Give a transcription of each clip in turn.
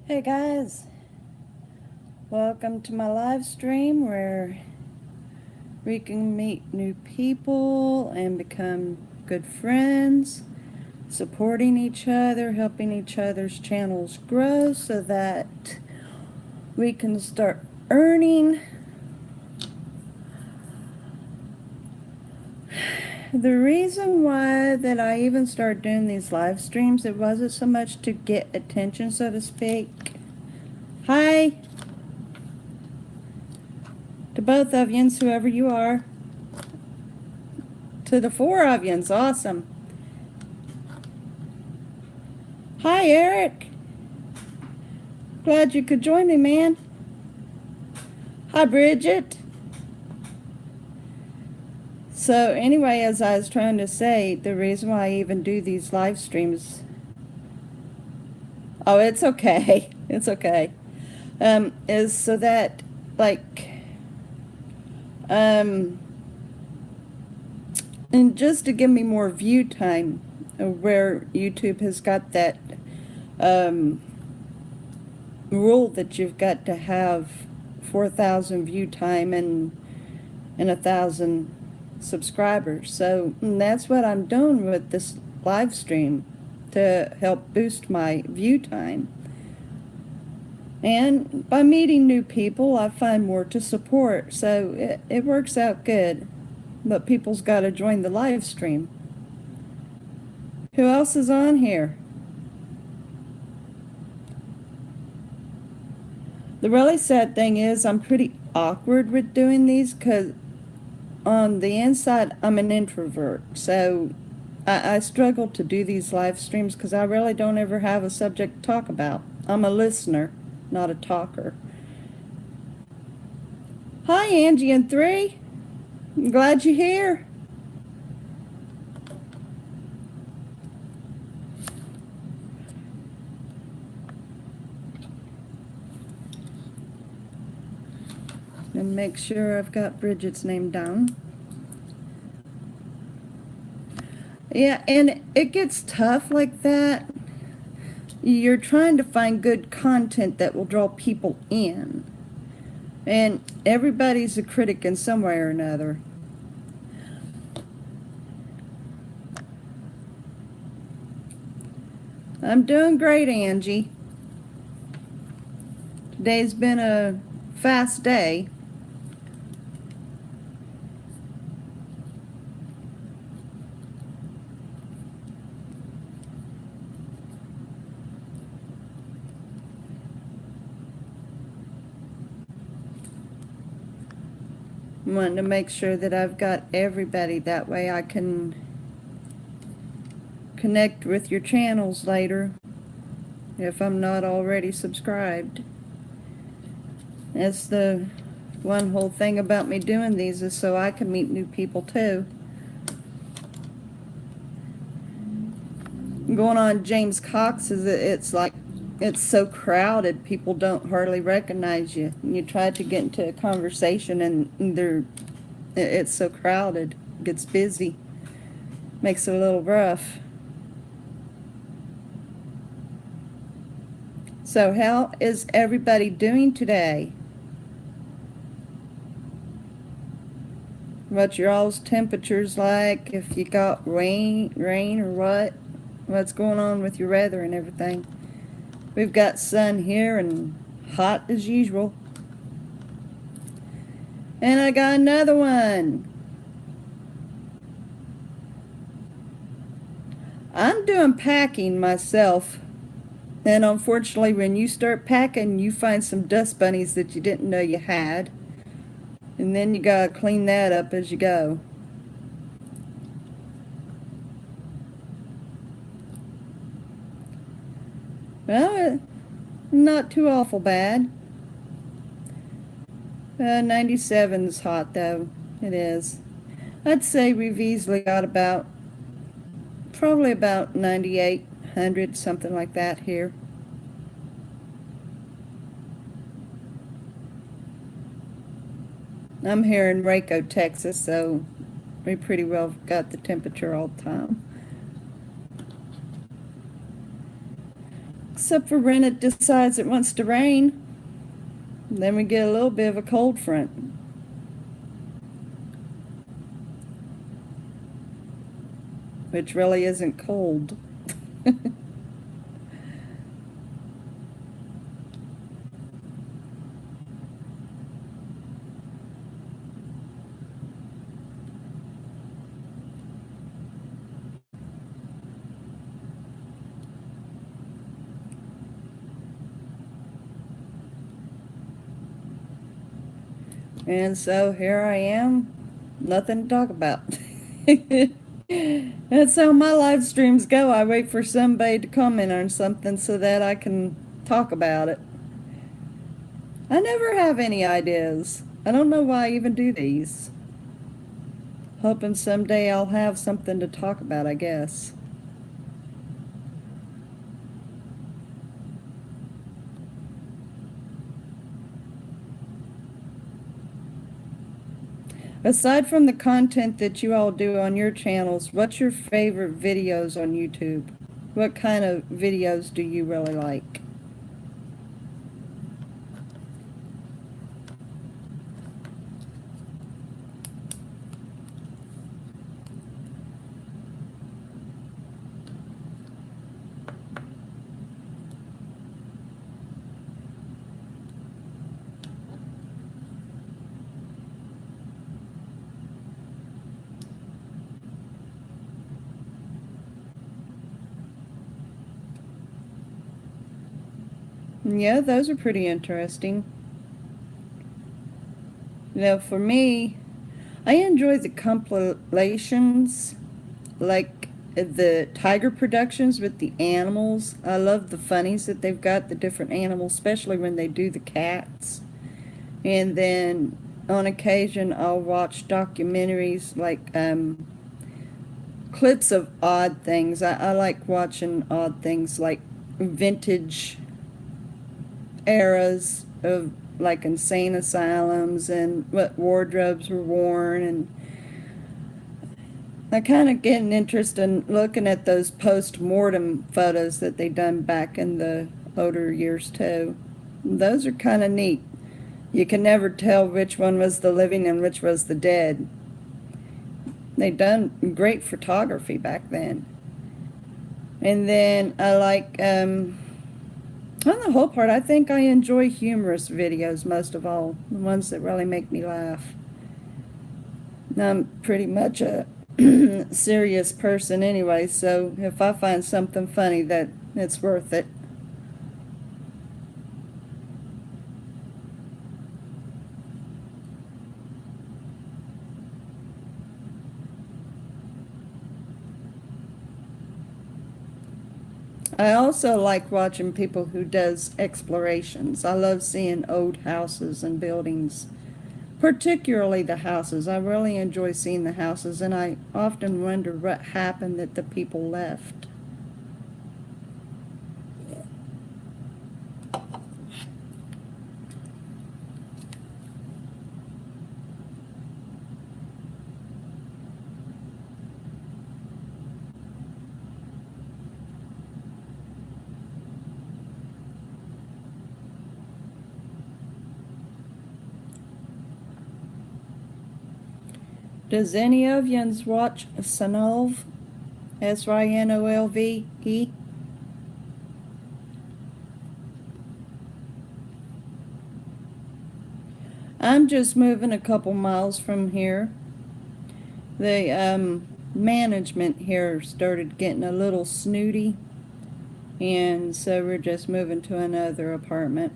Hey guys, welcome to my live stream where we can meet new people and become good friends, supporting each other, helping each other's channels grow so that we can start earning. The reason why that I even started doing these live streams, it wasn't so much to get attention, so to speak. Hi to both of yous, whoever you are. To the four of yous, awesome. Hi, Eric. Glad you could join me, man. Hi, Bridget. So anyway, as I was trying to say, the reason why I even do these live streams, oh, it's okay. It's okay. Is so that, like, and just to give me more view time, where YouTube has got that rule that you've got to have 4,000 view time and 1,000 subscribers. So that's what I'm doing with this live stream to help boost my view time. And by meeting new people, I find more to support. So it works out good. But people's got to join the live stream. Who else is on here? The really sad thing is I'm pretty awkward with doing these because on the inside, I'm an introvert, so I struggle to do these live streams because I really don't ever have a subject to talk about. I'm a listener, not a talker. Hi, Angie and 3. I'm glad you're here. And make sure I've got Bridget's name down. Yeah, and it gets tough like that. You're trying to find good content that will draw people in. And everybody's a critic in some way or another. I'm doing great, Angie. Today's been a fast day. I'm wanting to make sure that I've got everybody. That way I can connect with your channels later if I'm not already subscribed. That's the one whole thing about me doing these, is so I can meet new people too. Going on James Cox is it's like it's so crowded, people don't hardly recognize you. And you try to get into a conversation and it's so crowded, it gets busy, makes it a little rough. So how is everybody doing today? What's your all's temperatures like? If you got rain or what? What's going on with your weather and everything? We've got sun here and hot as usual. And I got another one. I'm doing packing myself. And unfortunately, when you start packing, you find some dust bunnies that you didn't know you had. And then you gotta clean that up as you go. Well, not too awful bad. 97's hot though. It is. I'd say we've easily got probably about 9800, something like that here. I'm here in Waco, Texas, so we pretty well got the temperature all the time. Except for when it decides it wants to rain. Then we get a little bit of a cold front. Which really isn't cold. And so here I am, nothing to talk about. That's how my live streams go. I wait for somebody to comment on something so that I can talk about it. I never have any ideas. I don't know why I even do these. Hoping someday I'll have something to talk about, I guess. Aside from the content that you all do on your channels, what's your favorite videos on YouTube? What kind of videos do you really like? Yeah, those are pretty interesting. For me, I enjoy the compilations, like the Tiger Productions with the animals. I love the funnies that they've got, the different animals, especially when they do the cats. And then on occasion, I'll watch documentaries like clips of odd things. I like watching odd things like vintage eras of like insane asylums and what wardrobes were worn, and I kind of get an interest in looking at those post-mortem photos that they done back in the older years too. Those are kind of neat. You can never tell which one was the living and which was the dead. They done great photography back then. And then I like on the whole part, I think I enjoy humorous videos most of all, the ones that really make me laugh. I'm pretty much a serious person anyway, so if I find something funny, that it's worth it. I also like watching people who does explorations. I love seeing old houses and buildings, particularly the houses. I really enjoy seeing the houses, and I often wonder what happened that the people left. Does any of yous watch Synolve? Synolve? I'm just moving a couple miles from here. The management here started getting a little snooty, and so we're just moving to another apartment.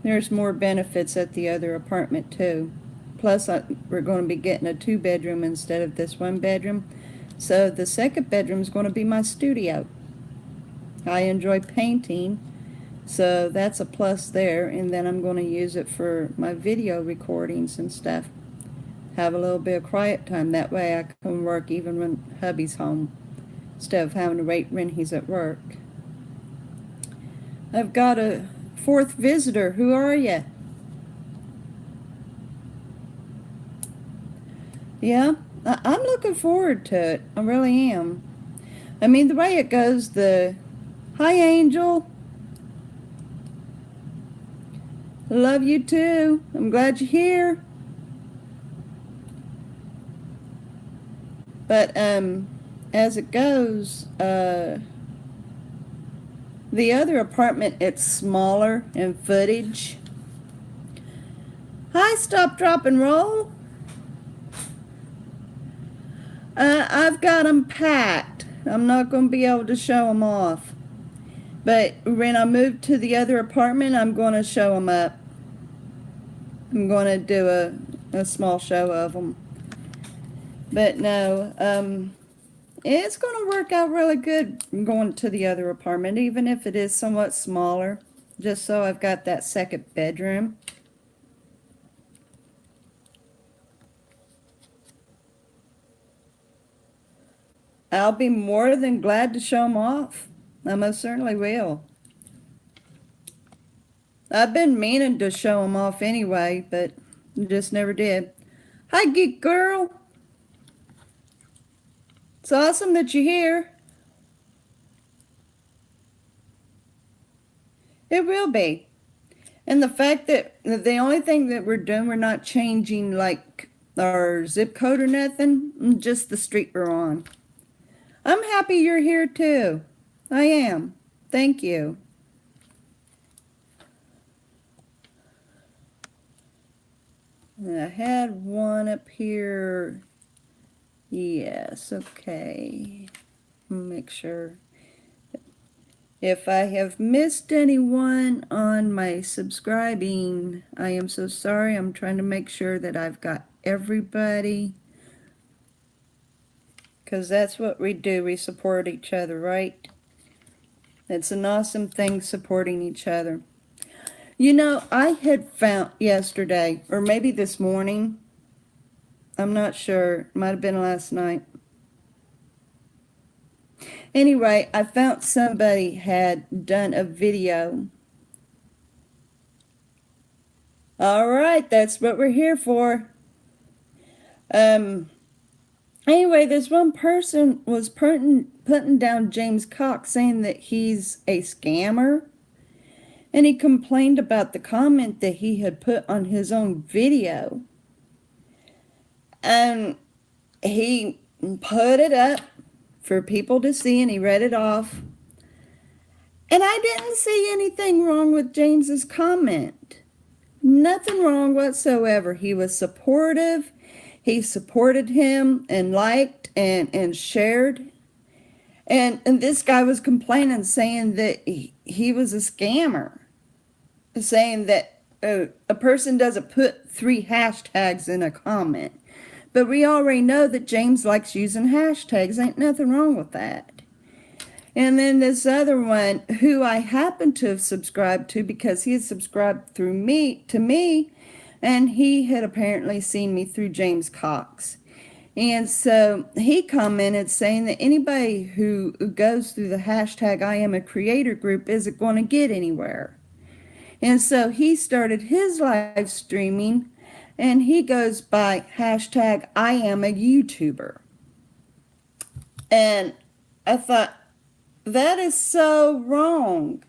There's more benefits at the other apartment too. Plus, we're going to be getting a 2-bedroom instead of this 1-bedroom. So the second bedroom is going to be my studio. I enjoy painting, so that's a plus there. And then I'm going to use it for my video recordings and stuff. Have a little bit of quiet time. That way I can work even when hubby's home, instead of having to wait when he's at work. I've got a 4th visitor. Who are you? Yeah, I'm looking forward to it. I really am. I mean, the way it goes, hi, Angel. Love you too. I'm glad you're here. But, as it goes, the other apartment, it's smaller in footage. Hi, Stop, Drop, and Roll. I've got them packed. I'm not going to be able to show them off. But when I move to the other apartment, I'm going to show them up. I'm going to do a small show of them. But no, it's going to work out really good going to the other apartment, even if it is somewhat smaller, just so I've got that second bedroom. I'll be more than glad to show them off. I most certainly will. I've been meaning to show them off anyway, but just never did. Hi, Geek Girl. It's awesome that you're here. It will be. And the fact that the only thing that we're doing, we're not changing like our zip code or nothing, just the street we're on. I'm happy you're here too. I am. Thank you. I had one up here. Yes, okay. Make sure. If I have missed anyone on my subscribing, I am so sorry. I'm trying to make sure that I've got everybody. Because that's what we do. We support each other, right? It's an awesome thing, supporting each other. You know, I had found yesterday, or maybe this morning, I'm not sure, it might have been last night. Anyway, I found somebody had done a video. All right, that's what we're here for. Anyway, this one person was putting down James Cox, saying that he's a scammer. And he complained about the comment that he had put on his own video. And he put it up for people to see, and he read it off. And I didn't see anything wrong with James's comment. Nothing wrong whatsoever. He was supportive. He supported him and liked and shared. And this guy was complaining, saying that he was a scammer. Saying that a person doesn't put 3 hashtags in a comment. But we already know that James likes using hashtags. Ain't nothing wrong with that. And then this other one, who I happen to have subscribed to because he had subscribed through me, and he had apparently seen me through James Cox. And so he commented saying that anybody who goes through the hashtag I am a creator group isn't going to get anywhere. And so he started his live streaming, and he goes by hashtag I am a YouTuber. And I thought, that is so wrong.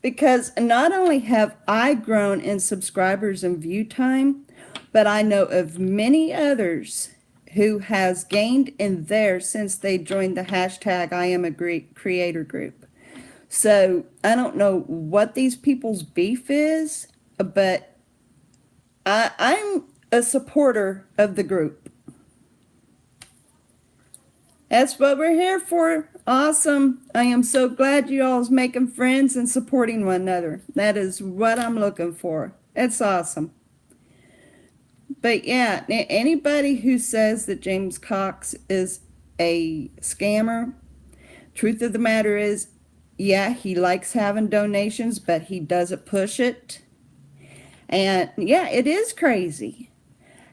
Because not only have I grown in subscribers and view time, but I know of many others who has gained in theirs since they joined the hashtag I am a creator group. So I don't know what these people's beef is, but I'm a supporter of the group. That's what we're here for. Awesome. I am so glad you all's making friends and supporting one another. That is what I'm looking for. It's awesome. But yeah, anybody who says that James Cox is a scammer, truth of the matter is, yeah, he likes having donations, but he doesn't push it. And yeah, it is crazy.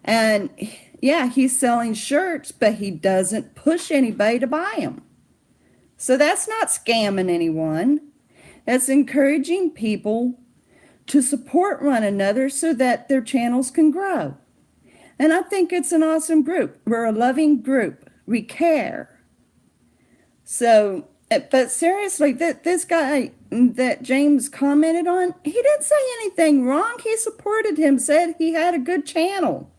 And yeah, he's selling shirts, but he doesn't push anybody to buy them. So that's not scamming anyone. That's encouraging people to support one another so that their channels can grow. And I think it's an awesome group. We're a loving group. We care. So, but seriously, this guy that James commented on, he didn't say anything wrong. He supported him, said he had a good channel.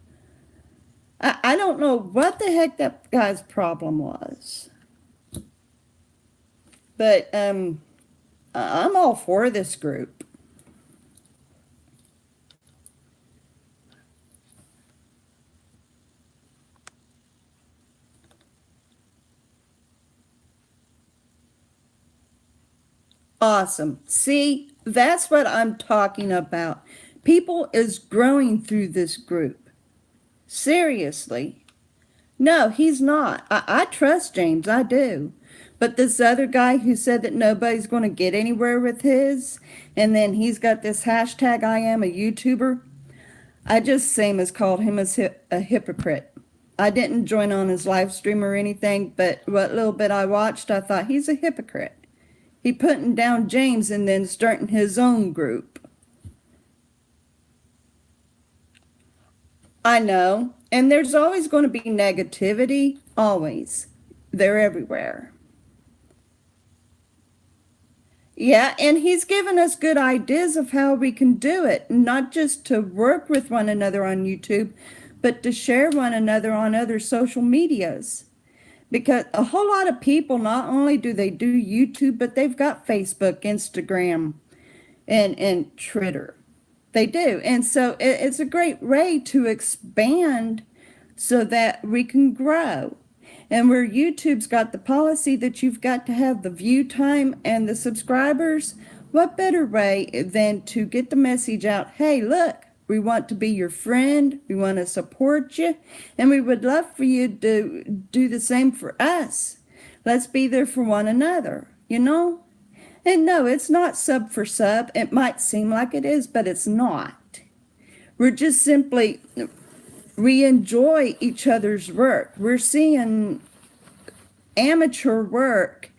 I don't know what the heck that guy's problem was. But I'm all for this group. Awesome. See, that's what I'm talking about. People is growing through this group. Seriously. No, he's not. I trust James, I do. But this other guy who said that nobody's going to get anywhere with his, and then he's got this hashtag I am a YouTuber, I just same as called him a hypocrite. I didn't join on his live stream or anything, but what little bit I watched, I thought he's a hypocrite. He putting down James and then starting his own group. I know. And there's always going to be negativity. Always. They're everywhere. Yeah, and he's given us good ideas of how we can do it, not just to work with one another on YouTube, but to share one another on other social medias. Because a whole lot of people, not only do they do YouTube, but they've got Facebook, Instagram, and Twitter. They do. And so it's a great way to expand so that we can grow. And where YouTube's got the policy that you've got to have the view time and the subscribers, what better way than to get the message out, hey, look, we want to be your friend, we want to support you, and we would love for you to do the same for us. Let's be there for one another, you know? And no, it's not sub for sub. It might seem like it is, but it's not. We're just simply, we enjoy each other's work. We're seeing amateur work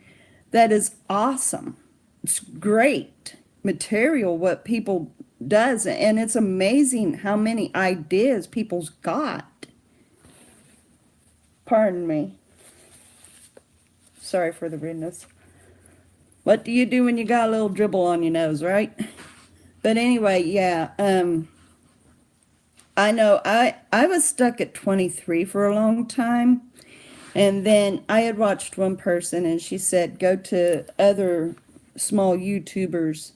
that is awesome. It's great material what people does, and it's amazing how many ideas people's got. Pardon me. Sorry for the rudeness. What do you do when you got a little dribble on your nose, right? But anyway, yeah, I know I was stuck at 23 for a long time. And then I had watched one person and she said, go to other small YouTubers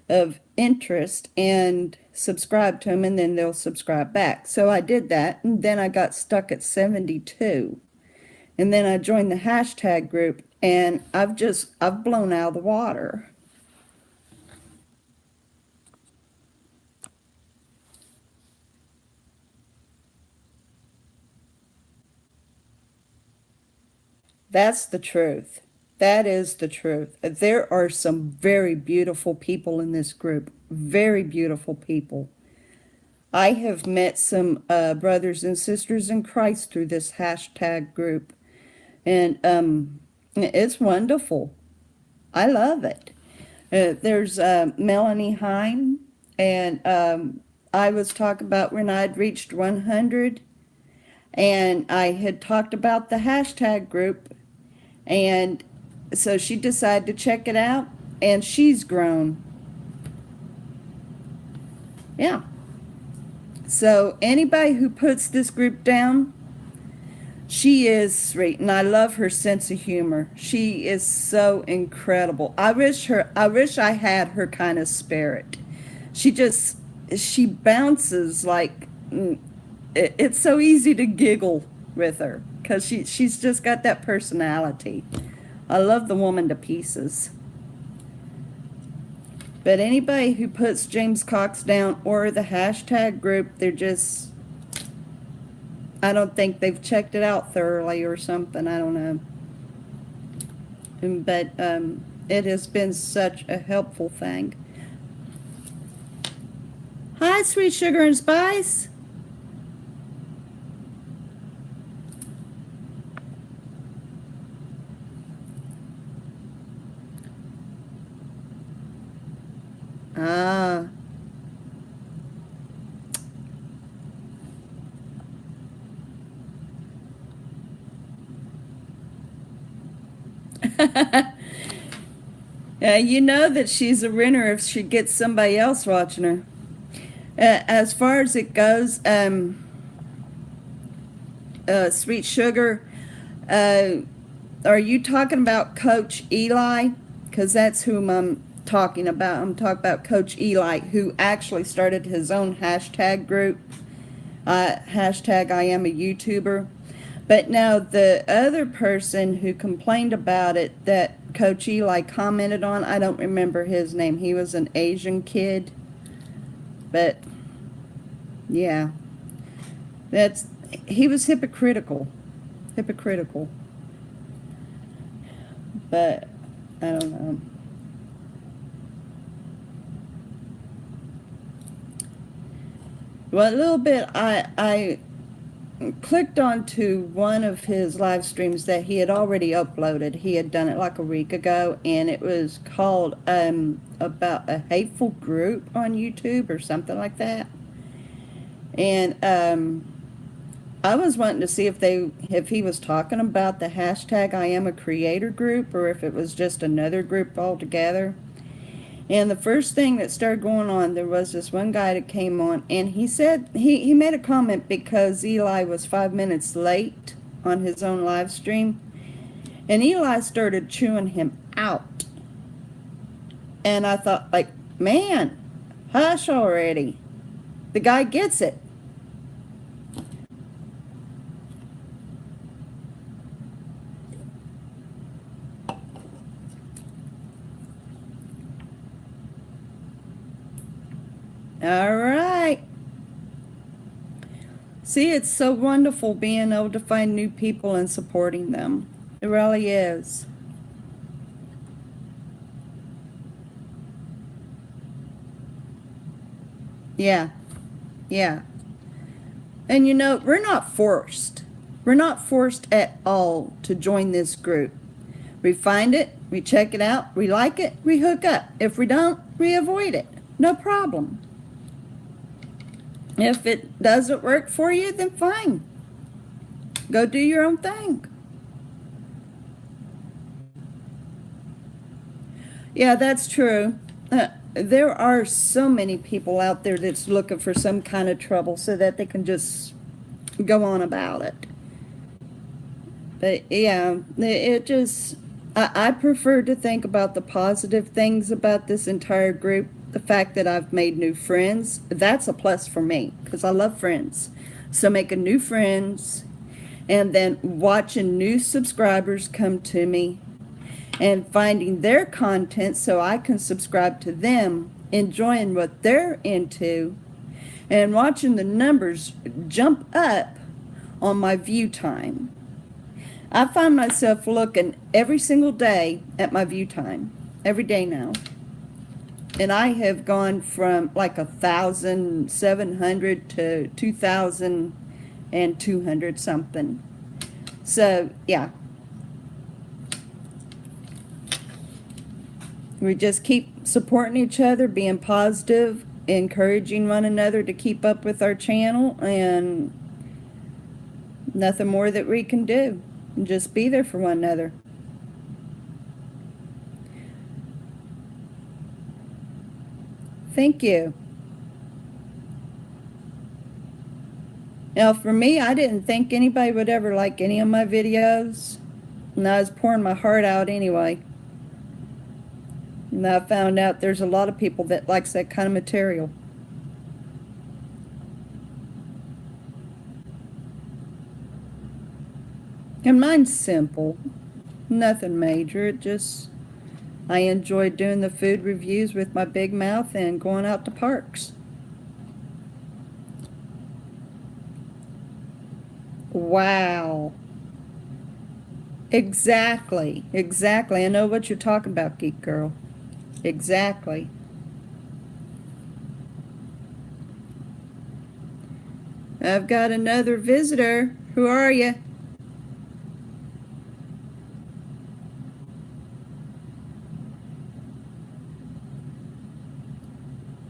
of interest and subscribe to them, and then they'll subscribe back. So I did that, and then I got stuck at 72. And then I joined the hashtag group, and I've blown out of the water. That's the truth. That is the truth. There are some very beautiful people in this group. Very beautiful people. I have met some brothers and sisters in Christ through this hashtag group. And it's wonderful. I love it. There's Melanie Hine, and I was talking about when I'd reached 100, and I had talked about the hashtag group, and so she decided to check it out, and she's grown. Yeah. So anybody who puts this group down, she is sweet, and I love her sense of humor. She is so incredible. I wish I had her kind of spirit. She bounces like it's so easy to giggle with her because she's just got that personality. I love the woman to pieces. But anybody who puts James Cox down or the hashtag group, I don't think they've checked it out thoroughly or something. I don't know. But it has been such a helpful thing. Hi, Sweet Sugar and Spice. Ah. You know that she's a winner if she gets somebody else watching her. As far as it goes, Sweet Sugar, are you talking about Coach Eli? Because that's whom I'm talking about. I'm talking about Coach Eli, who actually started his own hashtag group, hashtag I am a YouTuber. But now the other person who complained about it that Coach Eli commented on, I don't remember his name. He was an Asian kid. But yeah, he was hypocritical. Hypocritical. But I don't know. Well, a little bit, I clicked onto one of his live streams that he had already uploaded. He had done it like a week ago, and it was called about a hateful group on YouTube or something like that. And I was wanting to see if he was talking about the hashtag I am a creator group, or if it was just another group altogether. And the first thing that started going on, there was this one guy that came on, and he said, he made a comment because Eli was 5 minutes late on his own live stream, and Eli started chewing him out. And I thought, like, man, hush already. The guy gets it. All right. See, it's so wonderful being able to find new people and supporting them. It really is. Yeah. Yeah. And you know, we're not forced. We're not forced at all to join this group. We find it, we check it out, we like it, we hook up. If we don't, we avoid it. No problem. If it doesn't work for you, then fine. Go do your own thing. Yeah, that's true. There are so many people out there that's looking for some kind of trouble so that they can just go on about it. But yeah, it just, I prefer to think about the positive things about this entire group. The fact that I've made new friends, that's a plus for me because I love friends. So making new friends and then watching new subscribers come to me and finding their content so I can subscribe to them, enjoying what they're into, and watching the numbers jump up on my view time. I find myself looking every single day at my view time, every day now. And I have gone from like 1,700 to 2,200 something. So, yeah. We just keep supporting each other, being positive, encouraging one another to keep up with our channel, and nothing more that we can do. Just be there for one another. Thank you. Now, for me, I didn't think anybody would ever like any of my videos. And I was pouring my heart out anyway. And I found out there's a lot of people that likes that kind of material. And mine's simple. Nothing major. It just, I enjoy doing the food reviews with my big mouth and going out to parks. Wow. Exactly. Exactly. I know what you're talking about, Geek Girl. Exactly. I've got another visitor. Who are you?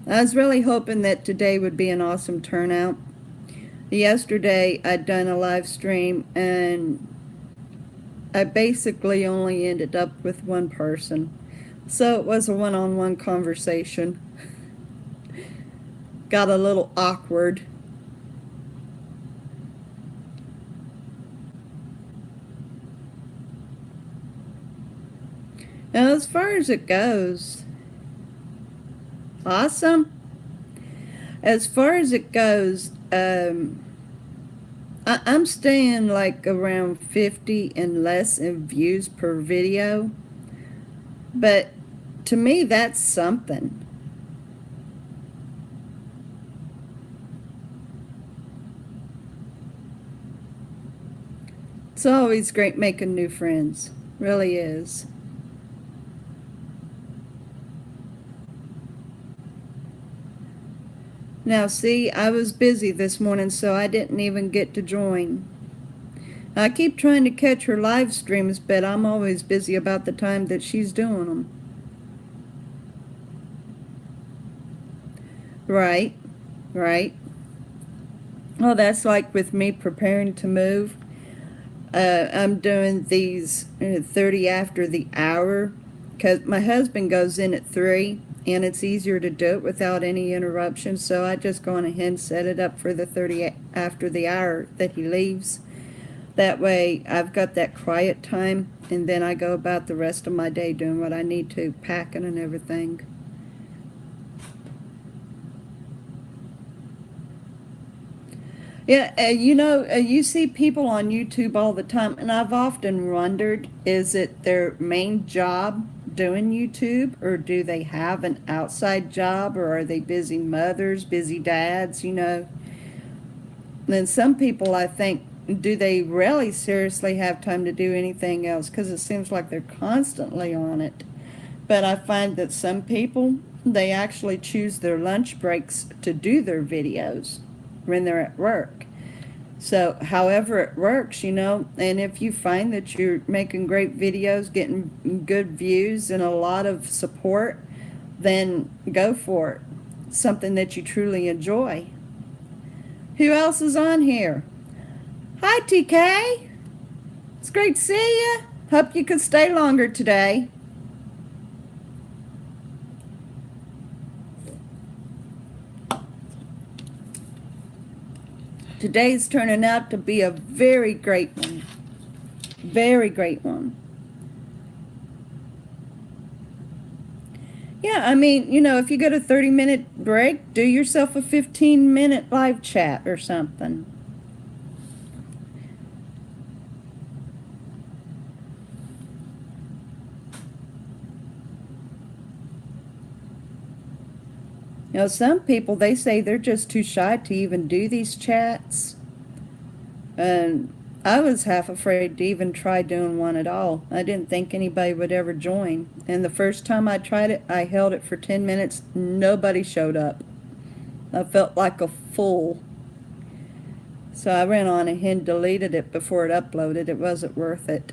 I was really hoping that today would be an awesome turnout. Yesterday I'd done a live stream and I basically only ended up with one person. So it was a one-on-one conversation. Got a little awkward. Now, as far as it goes, awesome. As far as it goes, I'm staying like around 50 and less in views per video. But to me, that's something. It's always great making new friends. Really is. Now, see, I was busy this morning, so I didn't even get to join. I keep trying to catch her live streams, but I'm always busy about the time that she's doing them. Right, right. Well, that's like with me preparing to move. I'm doing these 30 after the hour because my husband goes in at 3 and it's easier to do it without any interruptions. So I just go on ahead and set it up for the 30 after the hour that he leaves. That way I've got that quiet time, and then I go about the rest of my day doing what I need to, packing and everything. Yeah, you see people on YouTube all the time, and I've often wondered, is it their main job doing YouTube, or do they have an outside job, or are they busy mothers, busy dads? Then some people, I think, do they really seriously have time to do anything else? Because it seems like they're constantly on it. But I find that some people, they actually choose their lunch breaks to do their videos when they're at work. So however it works, and if you find that you're making great videos, getting good views and a lot of support, then go for it. Something that you truly enjoy. Who else is on here? Hi, TK. It's great to see you. Hope you could stay longer today. Today's turning out to be a very great one. Very great one. Yeah, I mean, if you get a 30-minute break, do yourself a 15-minute live chat or something. Some people, they say they're just too shy to even do these chats. And I was half afraid to even try doing one at all. I didn't think anybody would ever join. And the first time I tried it, I held it for 10 minutes. Nobody showed up. I felt like a fool. So I ran on ahead and deleted it before it uploaded. It wasn't worth it.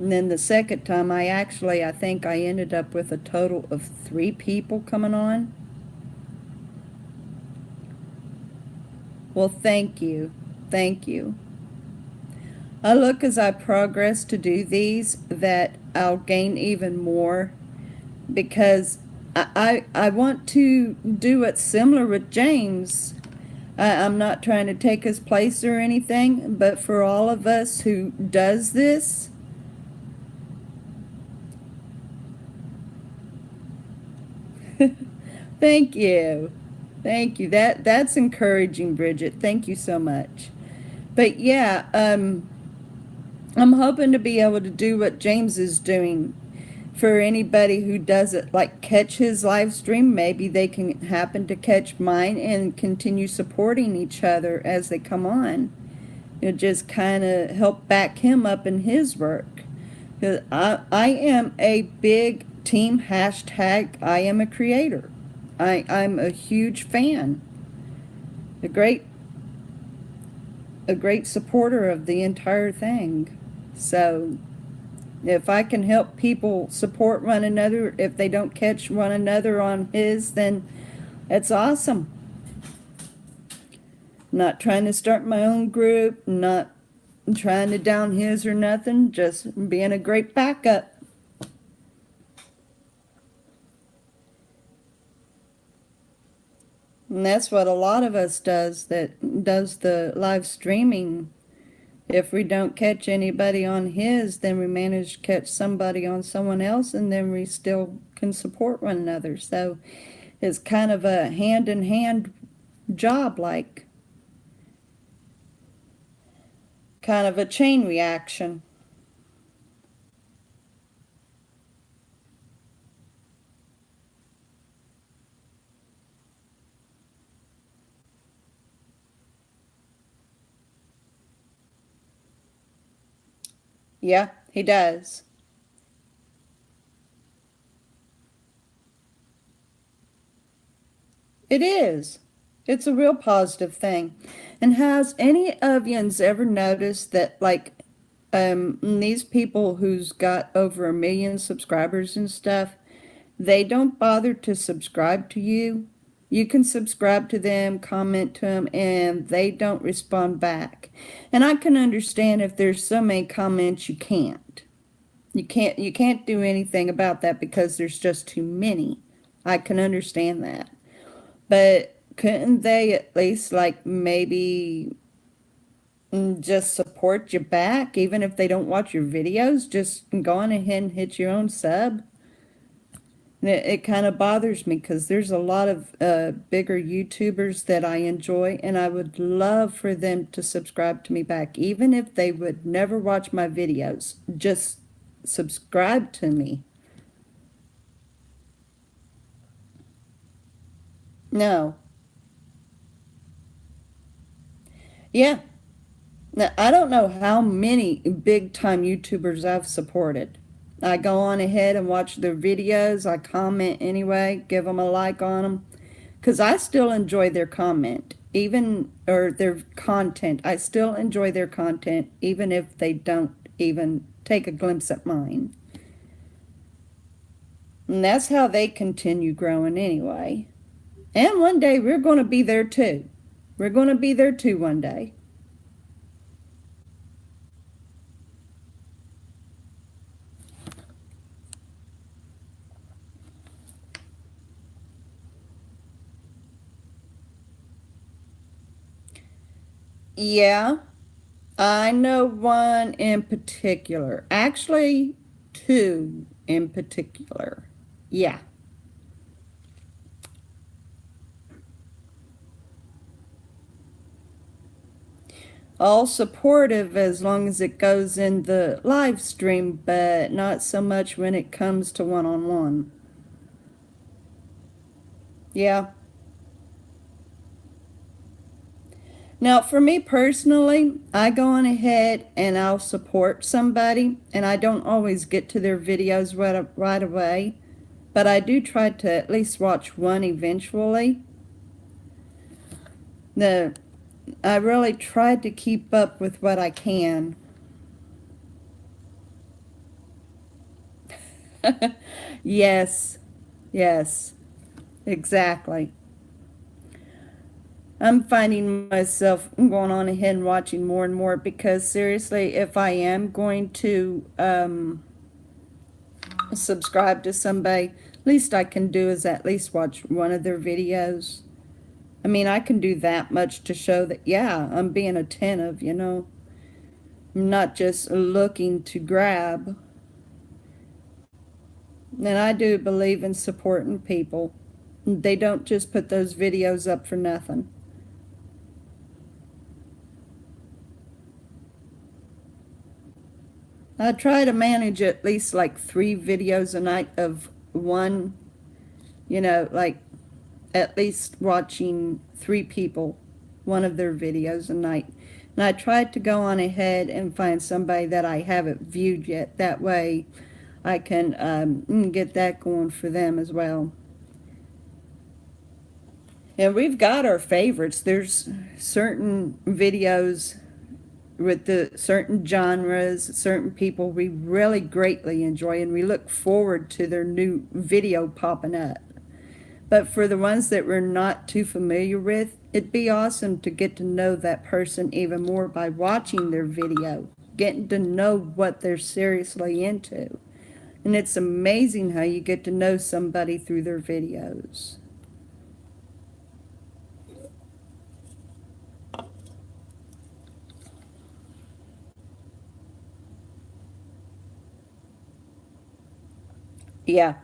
And then the second time, I think I ended up with a total of 3 people coming on. Well, thank you. Thank you. I look as I progress to do these that I'll gain even more, because I want to do it similar with James. I'm not trying to take his place or anything, but for all of us who does this, thank you. Thank you. That's encouraging, Bridget. Thank you so much. But yeah, I'm hoping to be able to do what James is doing. For anybody who doesn't catch his live stream, maybe they can happen to catch mine and continue supporting each other as they come on. It just kind of help back him up in his work. 'Cause I am a big team hashtag I am a creator. I'm a huge fan. A great supporter of the entire thing. So if I can help people support one another, if they don't catch one another on his, then that's awesome. Not trying to start my own group, not trying to down his or nothing, just being a great backup. And that's what a lot of us that does the live streaming. If we don't catch anybody on his, then we manage to catch somebody on someone else, and then we still can support one another. So it's kind of a hand-in-hand job, like kind of a chain reaction. Yeah, he does. It is. It's a real positive thing. And has any of yous ever noticed that, like, these people who's got over 1 million subscribers and stuff, they don't bother to subscribe to you. You can subscribe to them, comment to them, and they don't respond back. And I can understand if there's so many comments you can't. You can't do anything about that because there's just too many. I can understand that. But couldn't they at least, like, maybe just support you back, even if they don't watch your videos? Just go on ahead and hit your own sub. And it kind of bothers me because there's a lot of bigger YouTubers that I enjoy, and I would love for them to subscribe to me back, even if they would never watch my videos. Just subscribe to me. No. Yeah. Now, I don't know how many big time YouTubers I've supported. I go on ahead and watch their videos. I comment anyway, give them a like on them, because I still enjoy their comment, even, or their content. I still enjoy their content, even if they don't even take a glimpse at mine. And that's how they continue growing anyway. And one day we're going to be there too. We're going to be there too one day. Yeah, I know one in particular. Actually, two in particular. Yeah. All supportive as long as it goes in the live stream, but not so much when it comes to one-on-one. Yeah. Now, for me personally, I go on ahead and I'll support somebody, and I don't always get to their videos right away, but I do try to at least watch one eventually. I really tried to keep up with what I can. Yes, yes, exactly. I'm finding myself going on ahead and watching more and more because seriously, if I am going to subscribe to somebody, least I can do is at least watch one of their videos. I mean, I can do that much to show that, yeah, I'm being attentive, you know. I'm not just looking to grab. And I do believe in supporting people. They don't just put those videos up for nothing. I try to manage at least like 3 videos a night of one, you know, like at least watching 3 people, one of their videos a night. And I try to go on ahead and find somebody that I haven't viewed yet. That way I can get that going for them as well. And we've got our favorites. There's certain videos with the certain genres, certain people we really greatly enjoy, and we look forward to their new video popping up. But for the ones that we're not too familiar with, it'd be awesome to get to know that person even more by watching their video, getting to know what they're seriously into. And it's amazing how you get to know somebody through their videos. Yeah.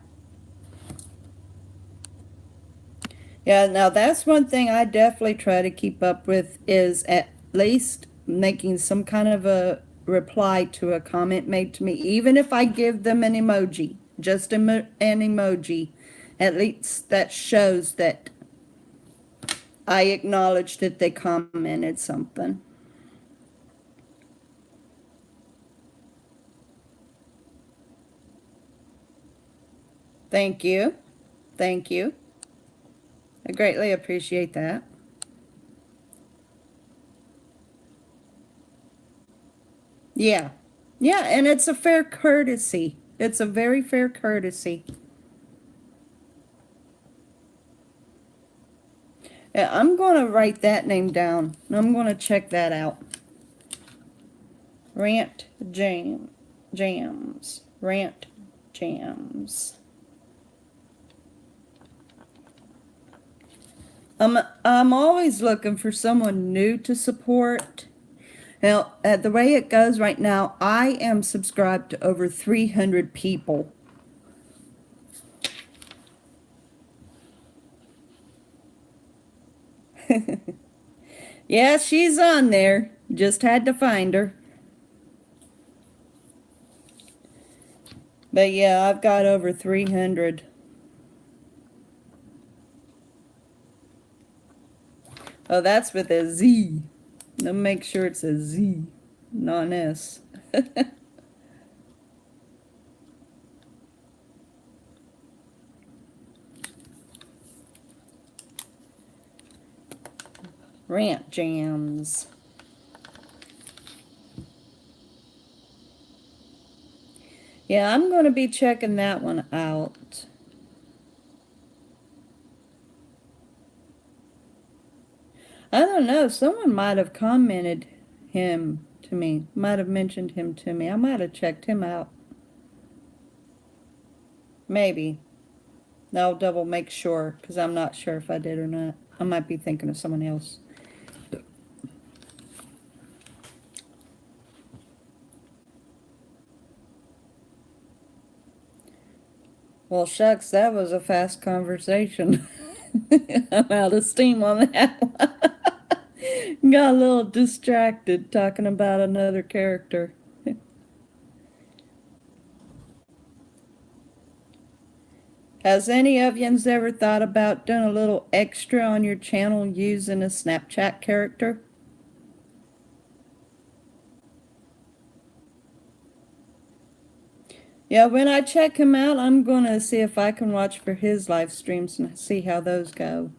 Yeah, now that's one thing I definitely try to keep up with is at least making some kind of a reply to a comment made to me, even if I give them an emoji, just an emoji. At least that shows that I acknowledge that they commented something. Thank you. Thank you. I greatly appreciate that. Yeah. Yeah, and it's a fair courtesy. It's a very fair courtesy. Yeah, I'm going to write that name down. I'm going to check that out. Rant Jams. Rant Jams. I'm always looking for someone new to support. Now, the way it goes right now, I am subscribed to over 300 people. Yeah, she's on there. Just had to find her. But yeah, I've got over 300. Oh, that's with a Z. Let me make sure it's a Z, not an S. Rant Jams. Yeah, I'm going to be checking that one out. I don't know. Someone might have commented him to me, might have mentioned him to me. I might have checked him out. Maybe. I'll double make sure because I'm not sure if I did or not. I might be thinking of someone else. Well, shucks, that was a fast conversation. I'm out of steam on that one. Got a little distracted talking about another character. Has any of yous ever thought about doing a little extra on your channel using a Snapchat character? Yeah, when I check him out, I'm going to see if I can watch for his live streams and see how those go.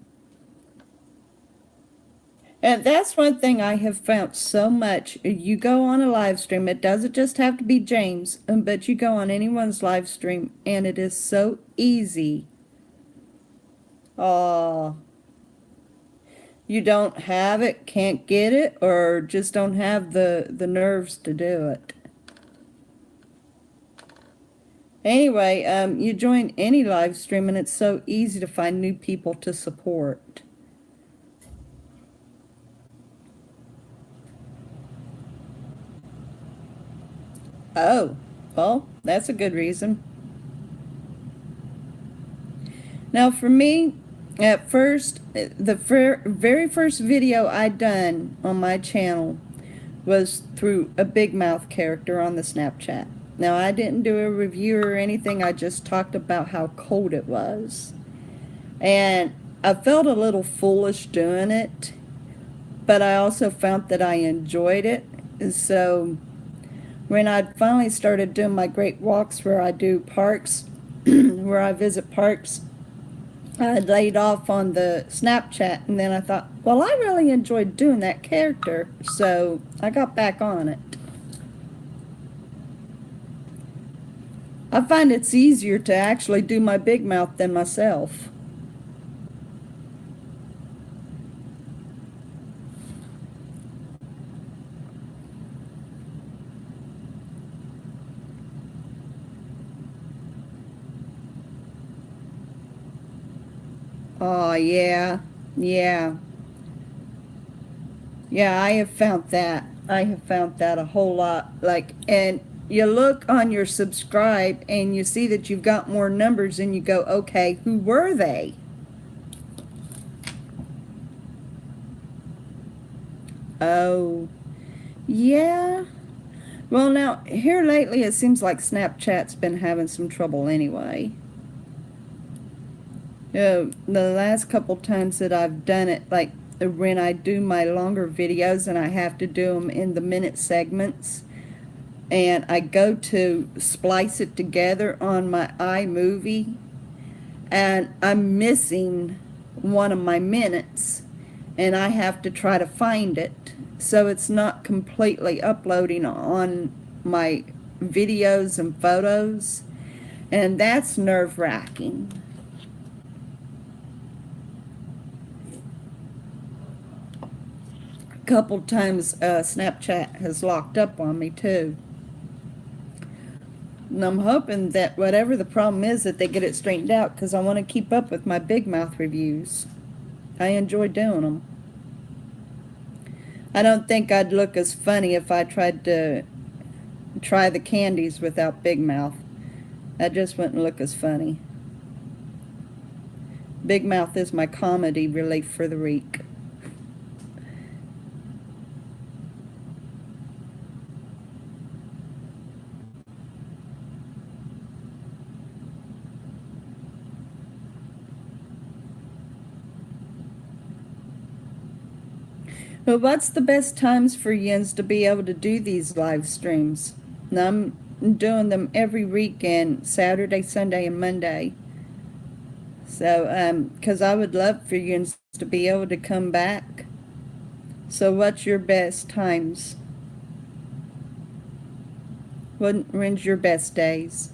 And that's one thing I have found so much. You go on a live stream, it doesn't just have to be James, but you go on anyone's live stream, and it is so easy. Oh, you don't have it, can't get it, or just don't have the nerves to do it. Anyway, you join any live stream, and it's so easy to find new people to support. Oh, well, that's a good reason. Now, for me, at first, the very first video I done on my channel was through a Big Mouth character on the Snapchat. Now, I didn't do a review or anything. I just talked about how cold it was. And I felt a little foolish doing it, but I also found that I enjoyed it. So when I finally started doing my great walks where I do parks, where I visit parks, I laid off on the Snapchat, and then I thought, well, I really enjoyed doing that character, so I got back on it. I find it's easier to actually do my big mouth than myself. Oh, yeah. Yeah. Yeah, I have found that. I have found that a whole lot. Like, and you look on your subscribe and you see that you've got more numbers and you go, okay, who were they? Oh, yeah. Well, now, here lately it seems like Snapchat's been having some trouble anyway. The last couple times that I've done it, like when I do my longer videos and I have to do them in the minute segments, and I go to splice it together on my iMovie, and I'm missing one of my minutes, and I have to try to find it. So it's not completely uploading on my videos and photos, and that's nerve-wracking. A couple times Snapchat has locked up on me too. And I'm hoping that whatever the problem is, that they get it straightened out, because I want to keep up with my Big Mouth reviews. I enjoy doing them. I don't think I'd look as funny if I tried to try the candies without Big Mouth. That just wouldn't look as funny. Big Mouth is my comedy relief for the week. But what's the best times for yins to be able to do these live streams? Now, I'm doing them every weekend, Saturday, Sunday, and Monday. So, because I would love for yins to be able to come back. So what's your best times? When's your best days?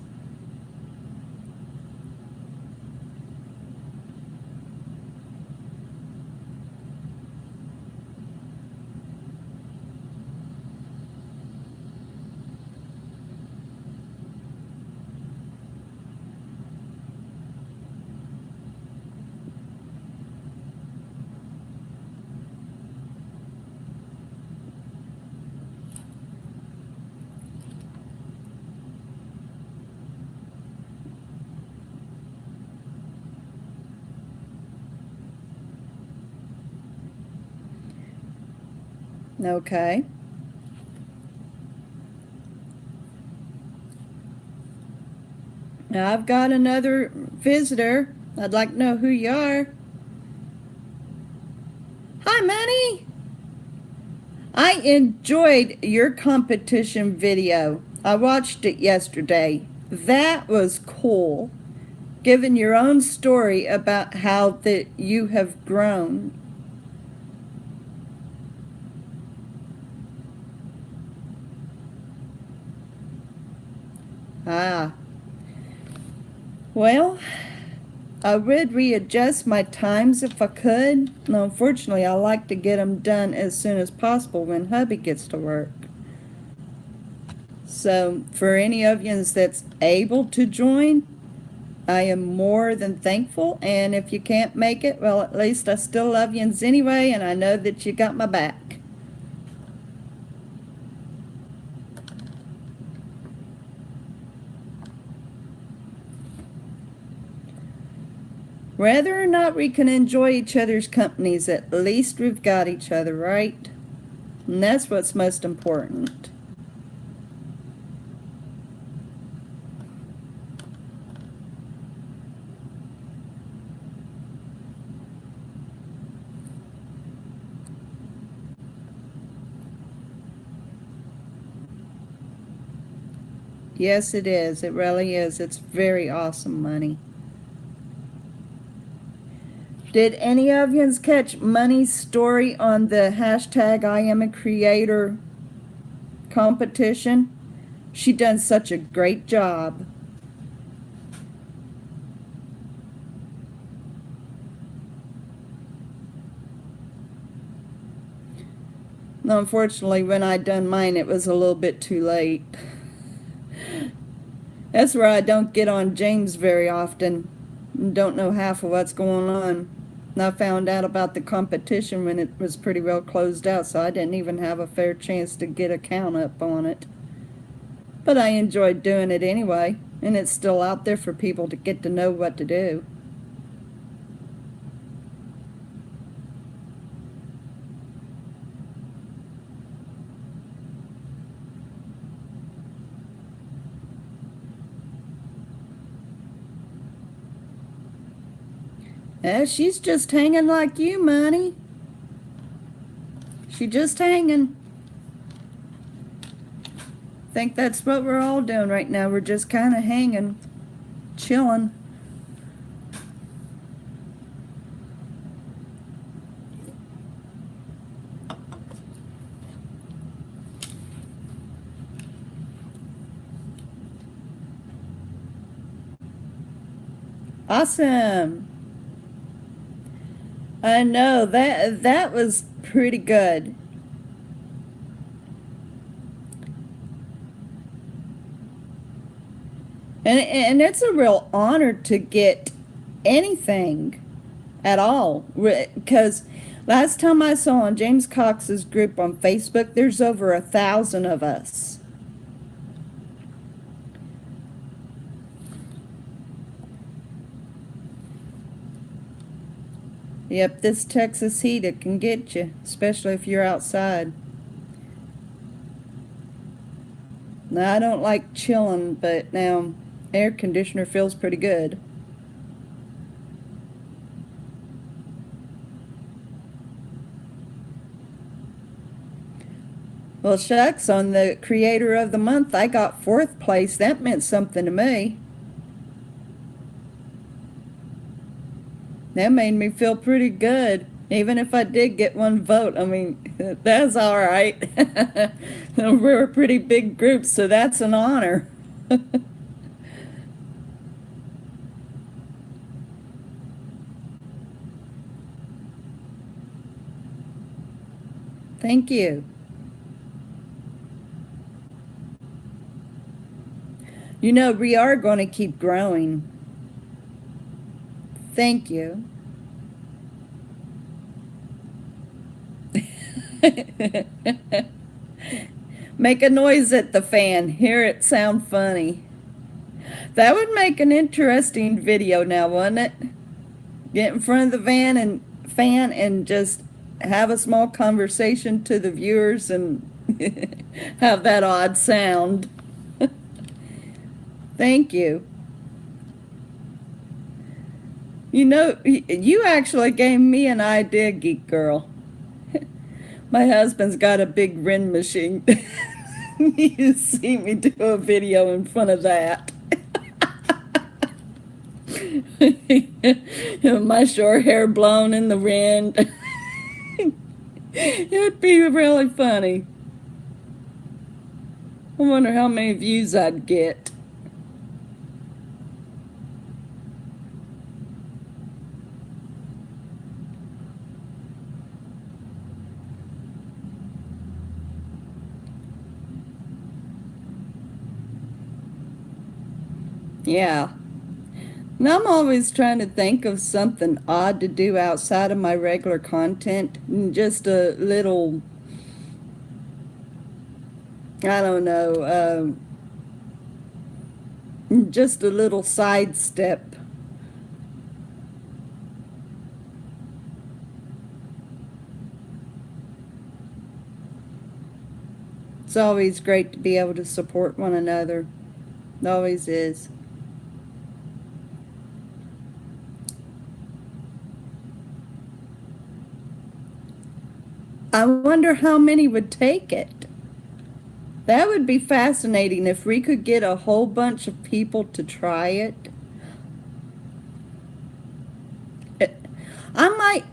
Okay. Now I've got another visitor. I'd like to know who you are. Hi, Manny. I enjoyed your competition video. I watched it yesterday. That was cool. Giving your own story about how that you have grown. Ah. Well, I would readjust my times if I could. No, unfortunately, I like to get them done as soon as possible when hubby gets to work. So, for any of you that's able to join, I am more than thankful. And if you can't make it, well, at least I still love yous anyway, and I know that you got my back. Whether or not we can enjoy each other's companies, at least we've got each other, right? And that's what's most important. Yes, it is. It really is. It's very awesome money. Did any of yous catch Money's story on the hashtag I am a creator competition? She done such a great job. No, unfortunately, when I done mine, it was a little bit too late. That's where I don't get on James very often. and don't know half of what's going on. And I found out about the competition when it was pretty well closed out, so I didn't even have a fair chance to get a count up on it. But I enjoyed doing it anyway, and it's still out there for people to get to know what to do. She's just hanging like you, Money. She just hanging. Think that's what we're all doing right now. We're just kind of hanging, chilling. Awesome. I know that was pretty good. And it's a real honor to get anything at all, because last time I saw on James Cox's group on Facebook, there's over 1,000 of us. Yep, this Texas heat, it can get you, especially if you're outside. Now, I don't like chilling, but now air conditioner feels pretty good. Well, shucks, on the Creator of the Month, I got 4th place. That meant something to me. That made me feel pretty good. Even if I did get one vote, I mean, that's all right. We're a pretty big group, so that's an honor. Thank you. You know, we are going to keep growing. Thank you. Make a noise at the fan. Hear it sound funny. That would make an interesting video now, wouldn't it? Get in front of the fan and just have a small conversation to the viewers and have that odd sound. Thank you. You know, you actually gave me an idea, Geek Girl. My husband's got a big Ren machine. You see me do a video in front of that. My short hair blown in the wind. It'd be really funny. I wonder how many views I'd get. Yeah. And I'm always trying to think of something odd to do outside of my regular content. And just a little, I don't know, just a little sidestep. It's always great to be able to support one another. It always is. I wonder how many would take it. That would be fascinating if we could get a whole bunch of people to try it. I might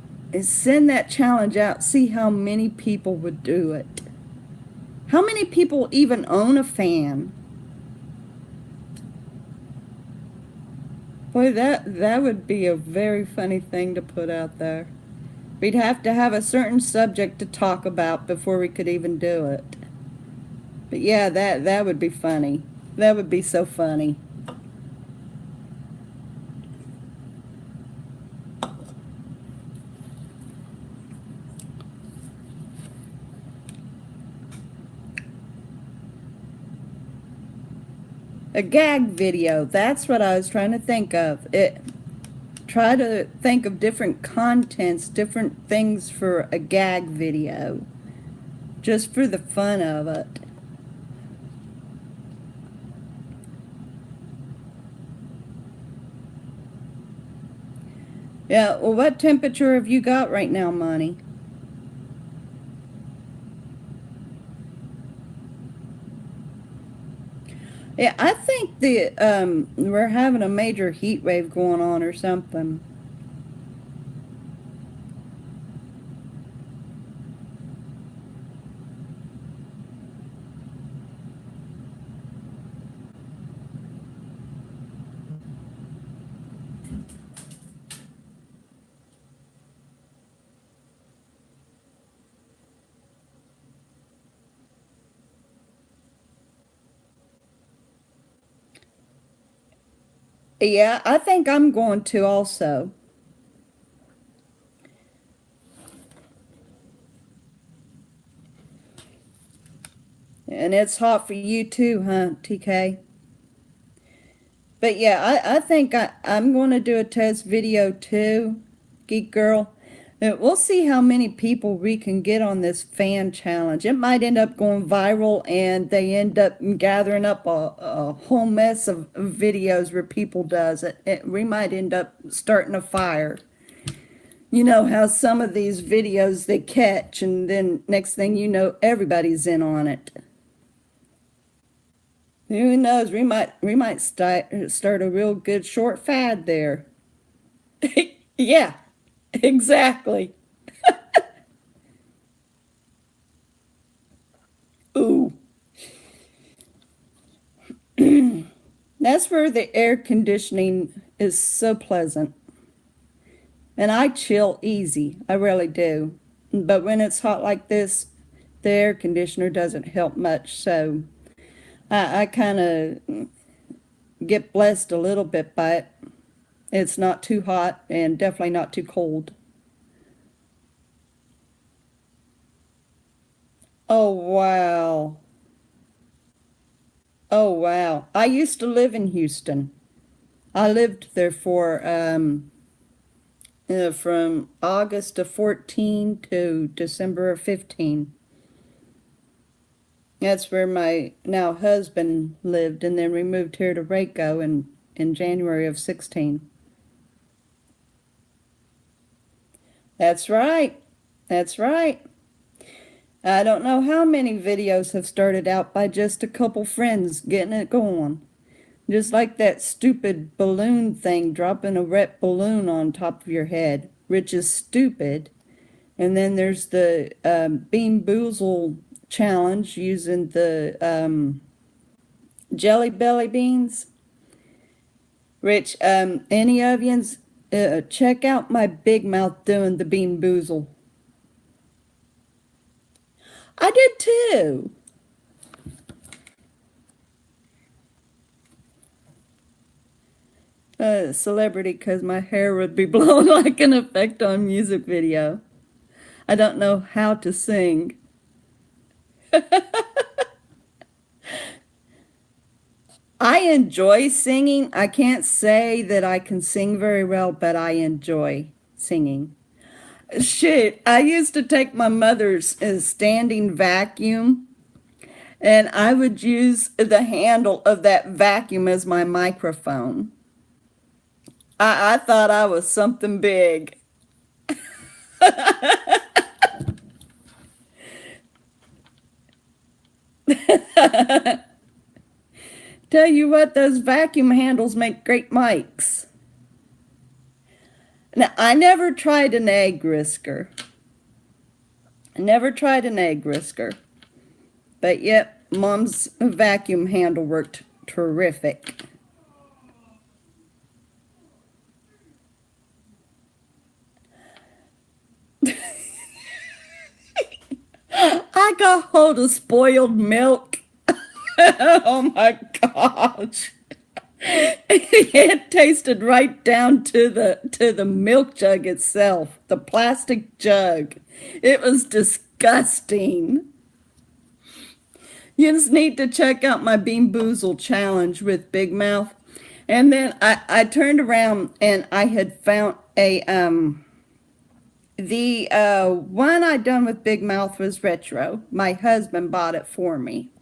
send that challenge out, see how many people would do it. How many people even own a fan? Boy, that would be a very funny thing to put out there. We'd have to have a certain subject to talk about before we could even do it. But yeah, that would be funny. That would be so funny. A gag video. That's what I was trying to think of. Try to think of different contents, different things for a gag video. Just for the fun of it. Yeah, well, what temperature have you got right now, Monty? Yeah, I think we're having a major heat wave going on or something. Yeah, I think I'm going to also. And it's hot for you too, huh, TK? But yeah, I think I'm going to do a test video too, Geek Girl. We'll see how many people we can get on this fan challenge. It might end up going viral and they end up gathering up a whole mess of videos where people does it. We might end up starting a fire. You know how some of these videos they catch and then next thing you know, everybody's in on it. Who knows? We might start a real good short fad there. Yeah, exactly. Ooh, that's where the air conditioning is so pleasant. And I chill easy. I really do. But when it's hot like this, the air conditioner doesn't help much. So I kind of get blessed a little bit by it. It's not too hot and definitely not too cold. Oh, wow. Oh, wow. I used to live in Houston. I lived there for from August of 14 to December of 15. That's where my now husband lived, and then we moved here to Waco in January of 16. That's right. That's right. I don't know how many videos have started out by just a couple friends getting it going. Just like that stupid balloon thing, dropping a red balloon on top of your head, which is stupid. And then there's the Bean Boozle challenge using the Jelly Belly beans. Which, any of yous, check out my big mouth doing the Bean Boozle. I did too. Celebrity because my hair would be blown like an effect on music video. I don't know how to sing. I enjoy singing. I can't say that I can sing very well, but I enjoy singing. Shit, I used to take my mother's standing vacuum and I would use the handle of that vacuum as my microphone. I thought I was something big. Tell you what, those vacuum handles make great mics. Now, I never tried an egg whisker. I never tried an egg whisker. But yep, Mom's vacuum handle worked terrific. I got hold of spoiled milk. Oh my gosh. It tasted right down to the milk jug itself, the plastic jug. It was disgusting. You just need to check out my Bean Boozle challenge with Big Mouth. And then I turned around and I had found a the one I done with Big Mouth was retro. My husband bought it for me.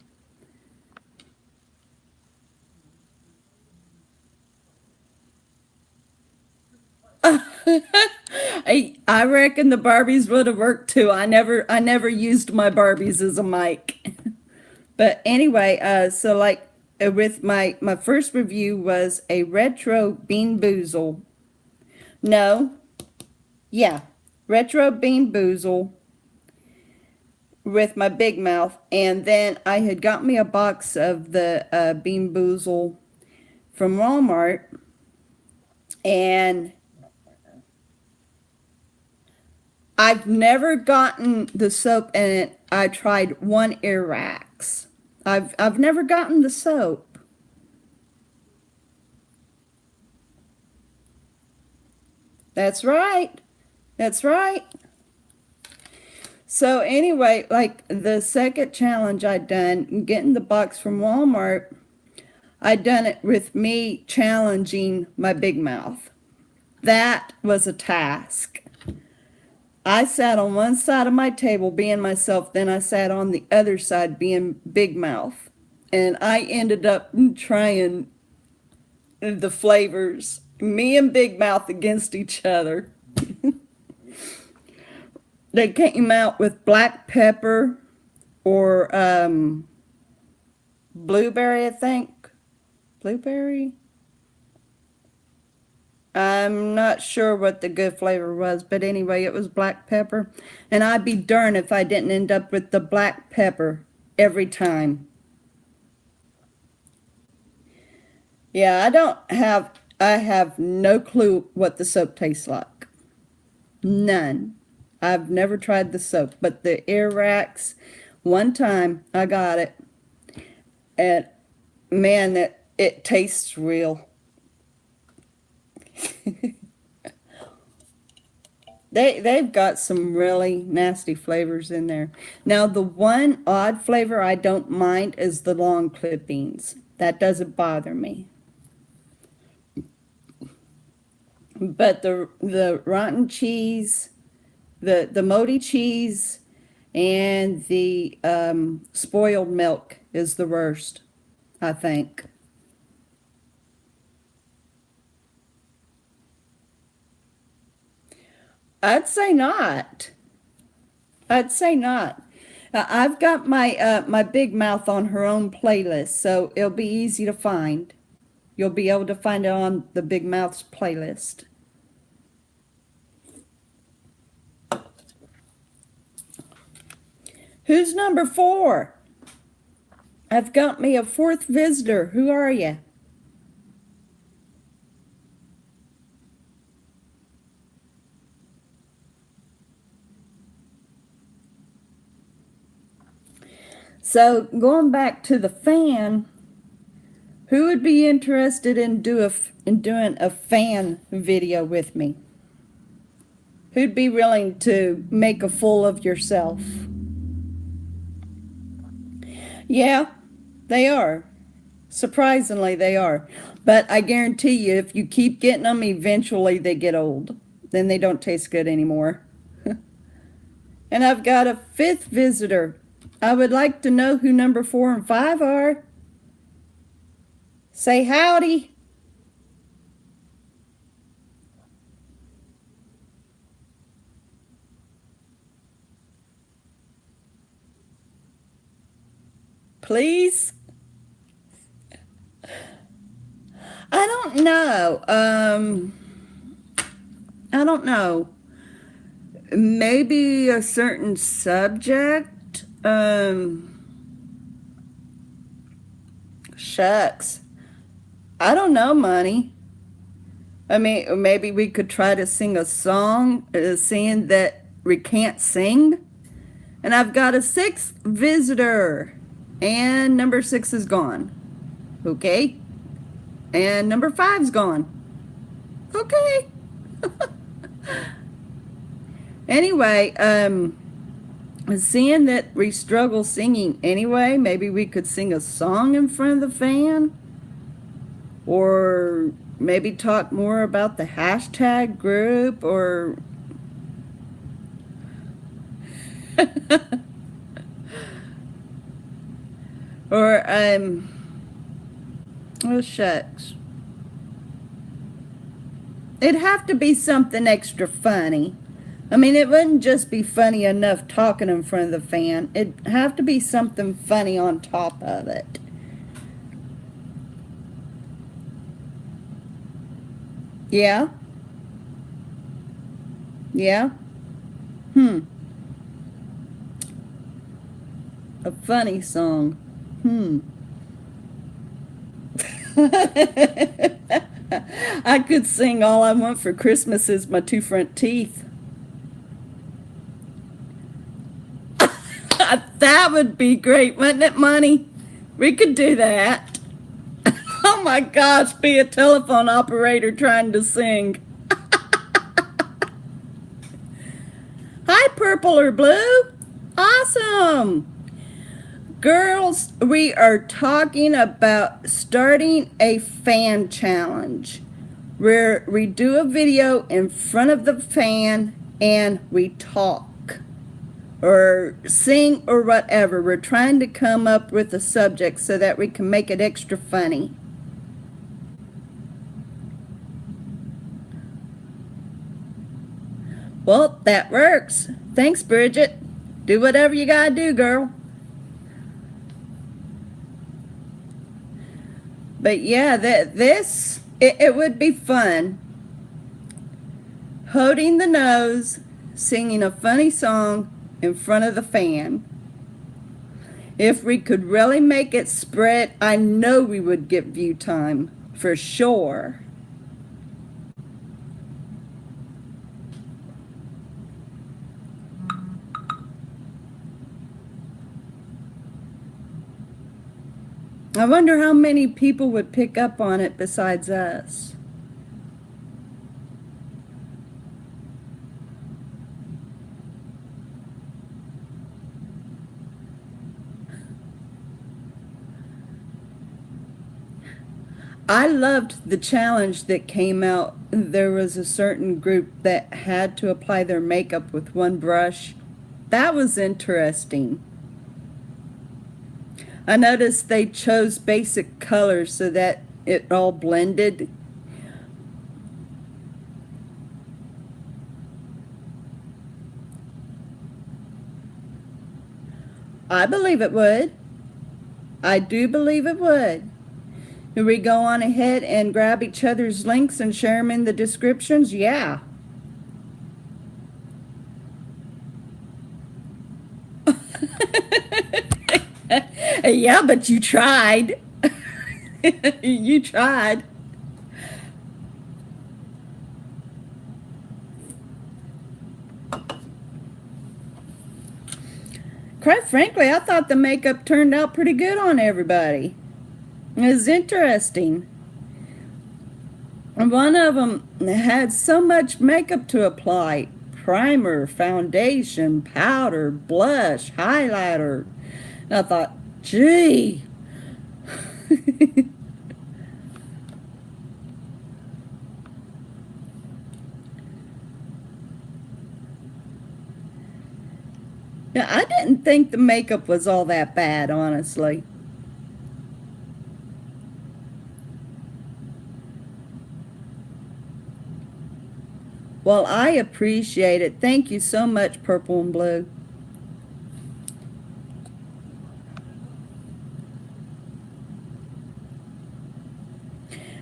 I reckon the Barbies would have worked too. I never used my Barbies as a mic. But anyway, so like with my first review was a retro Bean Boozle. No, yeah, retro Bean Boozle with my Big Mouth, and then I had got me a box of the Bean Boozle from Walmart, and I've never gotten the soap in it. I tried one Airax. I've never gotten the soap. That's right. That's right. So anyway, like the second challenge I done, getting the box from Walmart, I done it with me challenging my Big Mouth. That was a task. I sat on one side of my table being myself, then I sat on the other side being Big Mouth. And I ended up trying the flavors, me and Big Mouth against each other. They came out with black pepper or blueberry, I think. Blueberry? I'm not sure what the good flavor was, but anyway, it was black pepper. And I'd be darned if I didn't end up with the black pepper every time. Yeah, I have no clue what the soap tastes like. None. I've never tried the soap, but the Airax, one time I got it, and man, it tastes real. They've got some really nasty flavors in there. Now, the one odd flavor I don't mind is the long clippings. That doesn't bother me. But the rotten cheese, the moldy cheese, and the spoiled milk is the worst, I think. I'd say not. I'd say not. I've got my Big Mouth on her own playlist, so it'll be easy to find. You'll be able to find it on the Big Mouth's playlist. Who's number 4? I've got me a 4th visitor. Who are you? So going back to the fan, who would be interested in doing a fan video with me? Who'd be willing to make a fool of yourself? Yeah, they are. Surprisingly, they are. But I guarantee you, if you keep getting them, eventually they get old. Then they don't taste good anymore. And I've got a 5th visitor. I would like to know who number 4 and 5 are. Say howdy. Please. I don't know. I don't know. Maybe a certain subject. Shucks. I don't know, Money. I mean, maybe we could try to sing a song, seeing that we can't sing. And I've got a 6th visitor. And number 6 is gone. Okay. And number 5's gone. Okay. Anyway, Seeing that we struggle singing anyway, maybe we could sing a song in front of the fan, or maybe talk more about the hashtag group, or or oh shucks, it'd have to be something extra funny. I mean, it wouldn't just be funny enough talking in front of the fan. It'd have to be something funny on top of it. Yeah? Yeah? Hmm. A funny song. Hmm. I could sing All I Want for Christmas Is My Two Front Teeth. That would be great, wouldn't it, Money? We could do that. Oh my gosh, be a telephone operator trying to sing. Hi, purple or blue. Awesome. Girls, we are talking about starting a fan challenge where we do a video in front of the fan and we talk or sing or whatever. We're trying to come up with a subject so that we can make it extra funny. Well, that works. Thanks, Bridget. Do whatever you gotta do, girl. But yeah, it would be fun. Holding the nose, singing a funny song in front of the fan. If we could really make it spread, I know we would get view time for sure. I wonder how many people would pick up on it besides us. I loved the challenge that came out. There was a certain group that had to apply their makeup with one brush. That was interesting. I noticed they chose basic colors so that it all blended. I believe it would. I do believe it would. Do we go on ahead and grab each other's links and share them in the descriptions? Yeah. Yeah, but you tried. You tried. Quite frankly, I thought the makeup turned out pretty good on everybody. It was interesting. One of them had so much makeup to apply. Primer, foundation, powder, blush, highlighter. And I thought, gee. Yeah, I didn't think the makeup was all that bad, honestly. Well, I appreciate it. Thank you so much, Purple and Blue.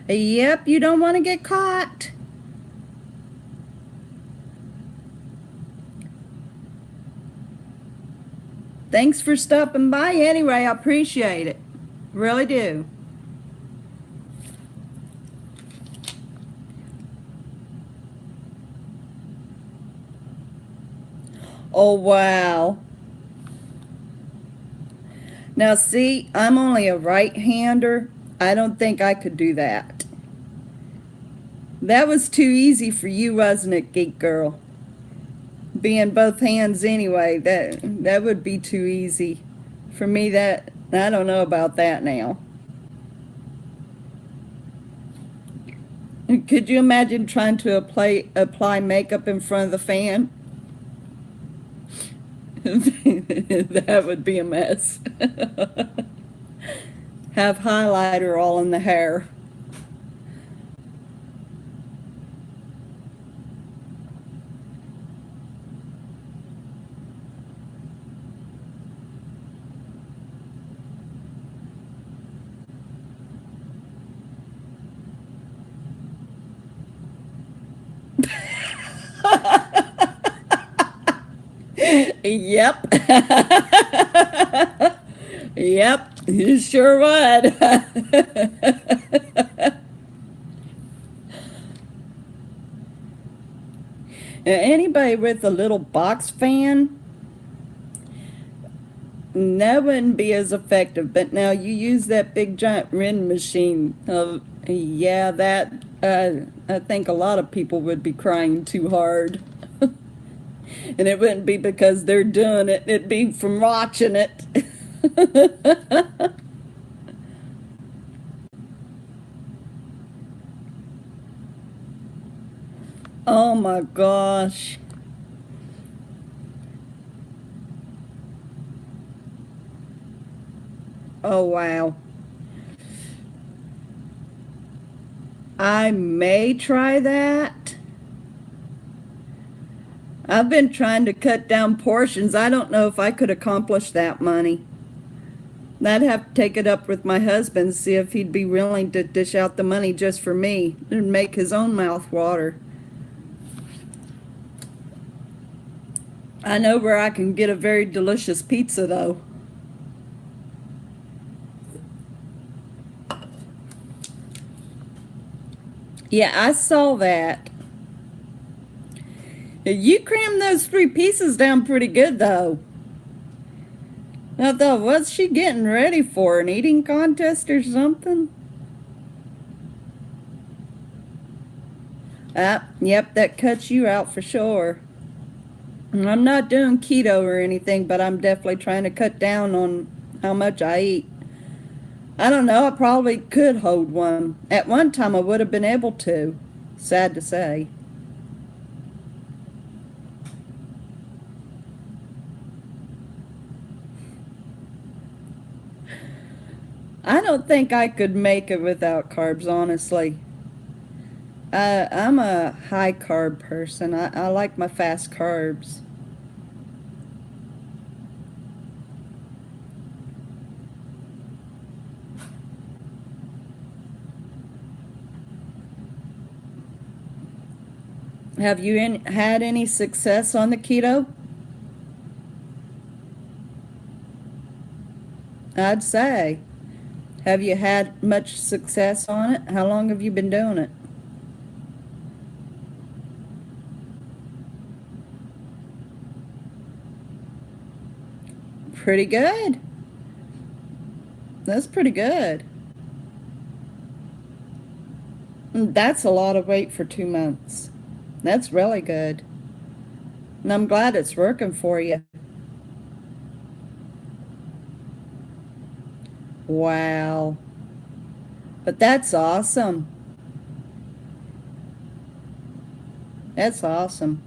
Yep, you don't want to get caught. Thanks for stopping by anyway. I appreciate it. Really do. Oh, wow. Now, see, I'm only a right-hander. I don't think I could do that. That was too easy for you, wasn't it, Geek Girl? be in both hands anyway. That would be too easy for me. That I don't know about that now. Could you imagine trying to apply makeup in front of the fan? That would be a mess. Have highlighter all in the hair. Yep. Yep, you sure would. Anybody with a little box fan, that wouldn't be as effective. But now you use that big giant Ren machine. Yeah, that I think a lot of people would be crying too hard. And it wouldn't be because they're doing it, it'd be from watching it. Oh my gosh. Oh wow. I may try that. I've been trying to cut down portions. I don't know if I could accomplish that money. I'd have to take it up with my husband, see if he'd be willing to dish out the money just for me and make his own mouth water. I know where I can get a very delicious pizza though. Yeah, I saw that. You crammed those 3 pieces down pretty good though. I thought, what's she getting ready for? An eating contest or something? Ah, yep, that cuts you out for sure. I'm not doing keto or anything, but I'm definitely trying to cut down on how much I eat. I don't know, I probably could hold one. At one time, I would have been able to. Sad to say. I don't think I could make it without carbs, honestly. I'm a high carb person. I like my fast carbs. Have you had any success on the keto? I'd say. Have you had much success on it? How long have you been doing it? Pretty good. That's pretty good. That's a lot of weight for 2 months. That's really good. And I'm glad it's working for you. Wow. But that's awesome. That's awesome.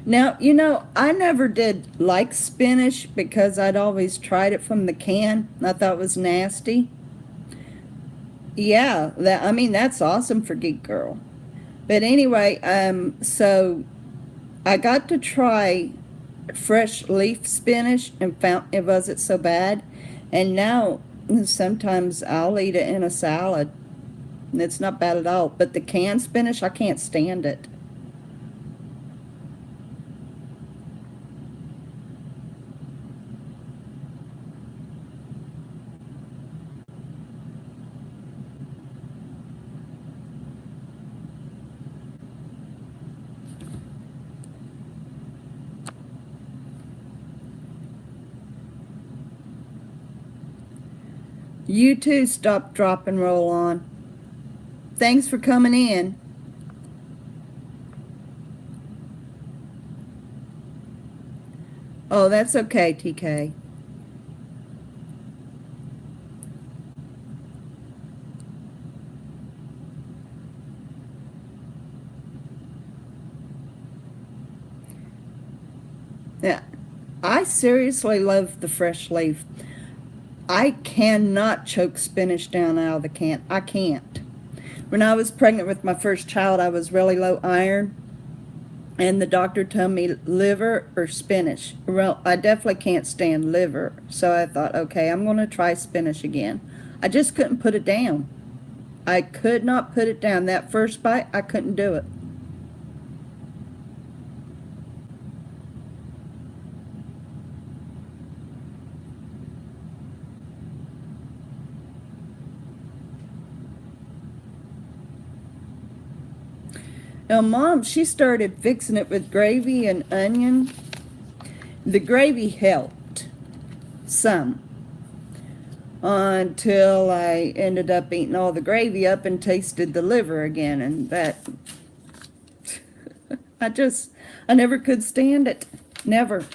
Now, I never did like spinach because I'd always tried it from the can. I thought it was nasty. Yeah, I mean that's awesome for Geek Girl. But anyway, so I got to try fresh leaf spinach and found it wasn't so bad. And now sometimes I'll eat it in a salad. It's not bad at all. But the canned spinach, I can't stand it. You too, Stop, Drop, and Roll On. Thanks for coming in. Oh, that's okay, TK. Yeah, I seriously love the fresh leaf. I cannot choke spinach down out of the can. I can't. When I was pregnant with my first child, I was really low iron, and the doctor told me liver or spinach. Well, I definitely can't stand liver, so I thought, okay, I'm going to try spinach again. I just couldn't put it down. I could not put it down. That first bite, I couldn't do it. Now, Mom, she started fixing it with gravy and onion. The gravy helped some until I ended up eating all the gravy up and tasted the liver again, and that I never could stand it. Never.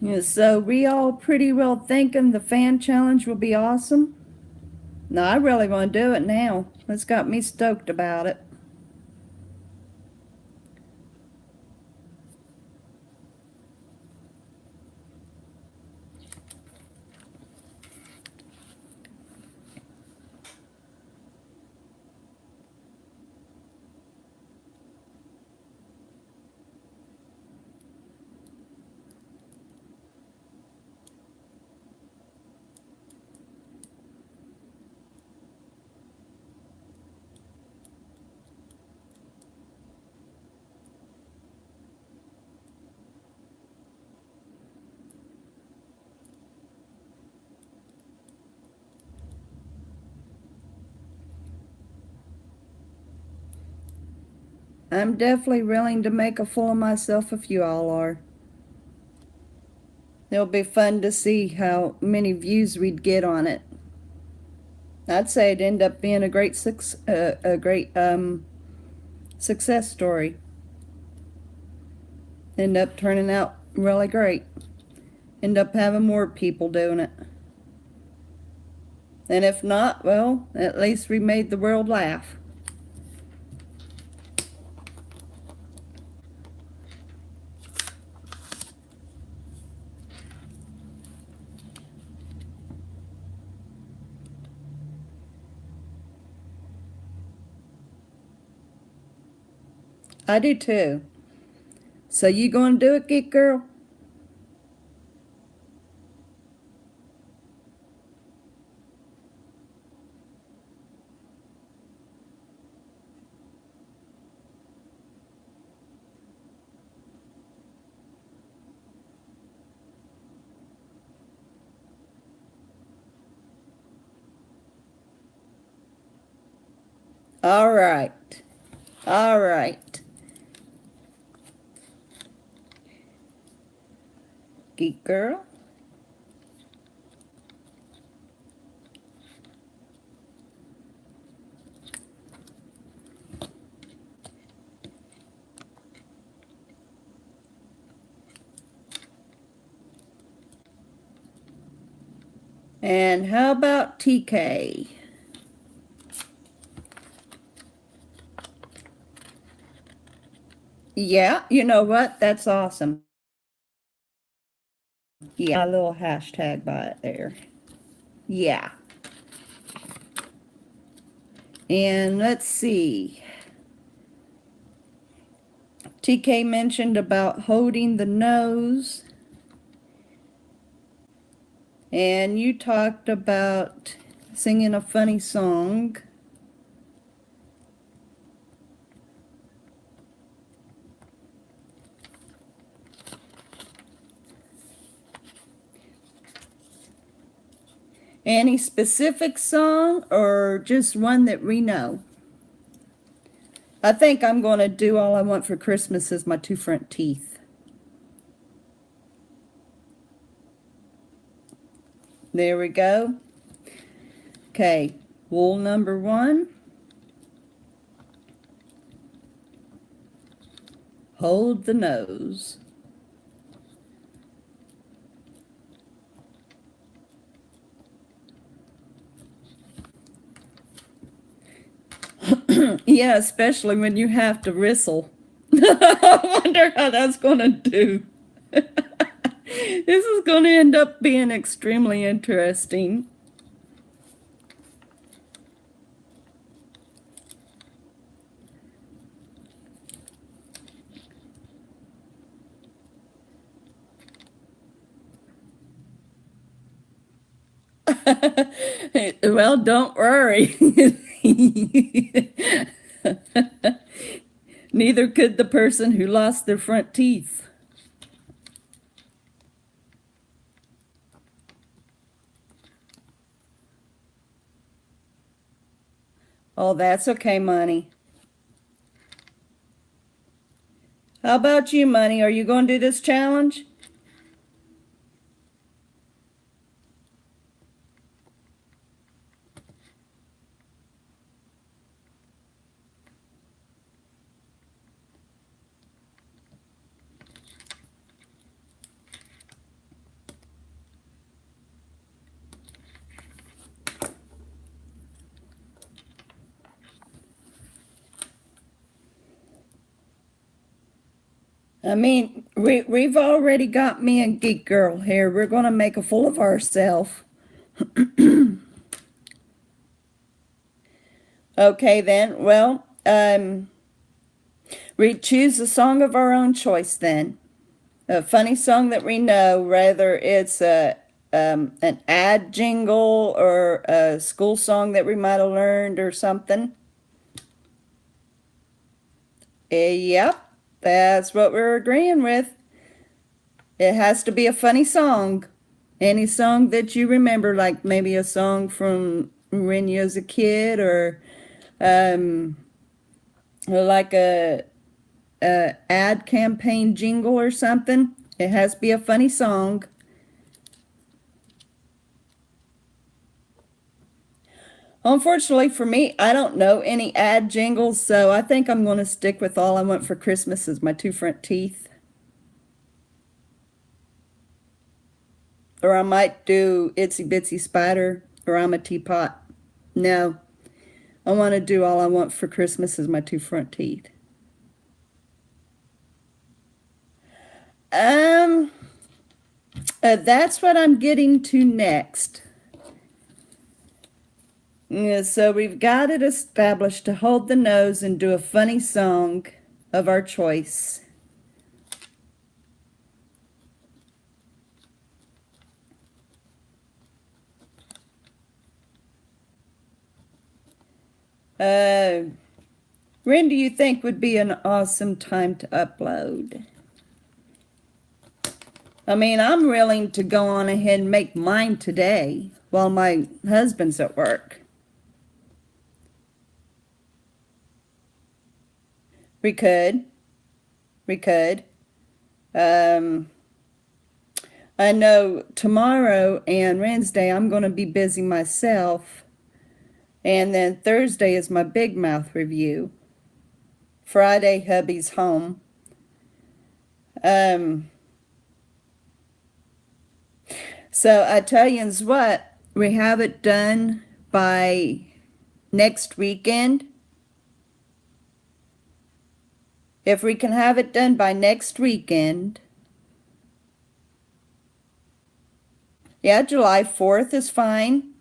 Yeah, so we all pretty well thinking the fan challenge will be awesome. No, I really want to do it now. It's got me stoked about it. I'm definitely willing to make a fool of myself if you all are. It'll be fun to see how many views we'd get on it. I'd say it'd end up being a great success story. End up turning out really great. End up having more people doing it. And if not, well, at least we made the world laugh. I do too. So you gonna do it, Geek Girl? All right. All right. Geek Girl. And how about TK? Yeah, you know what? That's awesome. Yeah, a little hashtag by it there. Yeah. And let's see. TK mentioned about holding the nose. And you talked about singing a funny song. Any specific song or just one that we know? I think I'm going to do All I Want for Christmas Is My Two Front Teeth. There we go. Okay, rule number 1. Hold the nose. Yeah, especially when you have to whistle. I wonder how that's going to do. This is going to end up being extremely interesting. Well, don't worry. Neither could the person who lost their front teeth. Oh, that's okay, Money. How about you, Money? Are you going to do this challenge? I mean, we've already got me and Geek Girl here. We're going to make a fool of ourselves. Okay, then. Well, we choose a song of our own choice then. A funny song that we know, whether it's an ad jingle or a school song that we might have learned or something. Yep, that's what we're agreeing with. It has to be a funny song. Any song that you remember, like maybe a song from when you was a kid, or like a ad campaign jingle or something. It has to be a funny song. Unfortunately for me, I don't know any ad jingles, so I think I'm going to stick with All I Want for Christmas Is My Two Front Teeth. Or I might do Itsy Bitsy Spider, or I'm a Teapot. No, I want to do All I Want for Christmas Is My Two Front Teeth. That's what I'm getting to next. Yeah, so we've got it established to hold the nose and do a funny song of our choice. When do you think would be an awesome time to upload? I mean, I'm willing to go on ahead and make mine today while my husband's at work. We could. We could. I know tomorrow and Wednesday I'm going to be busy myself. And then Thursday is my Big Mouth review. Friday, hubby's home. So I tell you what, we have it done by next weekend. If we can have it done by next weekend, yeah, July 4th is fine.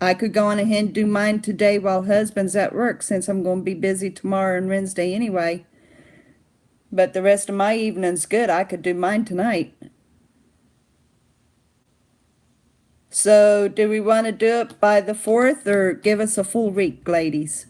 I could go on ahead and do mine today while husband's at work, since I'm going to be busy tomorrow and Wednesday anyway. But the rest of my evening's good. I could do mine tonight. So do we want to do it by the 4th or give us a full week, ladies?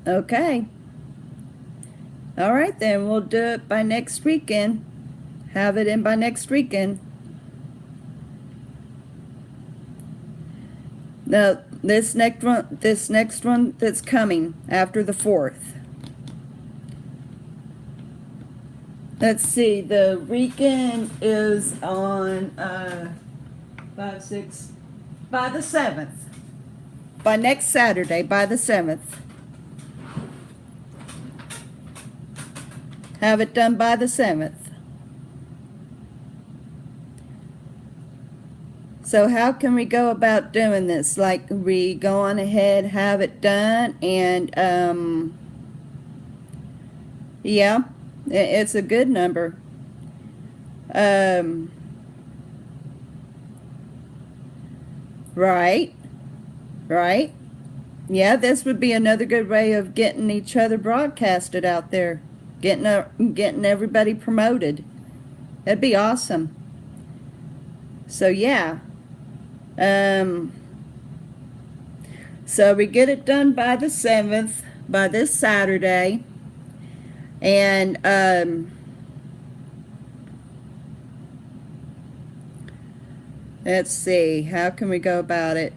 Okay. All right, then. We'll do it by next weekend. Have it in by next weekend. Now, this next one that's coming after the 4th. Let's see, the weekend is on 5, 6, by the 7th. By next Saturday, by the 7th. Have it done by the 7th. So how can we go about doing this? Like, we go on ahead, have it done, and yeah, it's a good number. Right, right. Yeah, this would be another good way of getting each other broadcasted out there, getting everybody promoted. That'd be awesome. So yeah. So we get it done by the 7th, by this Saturday, and let's see, how can we go about it?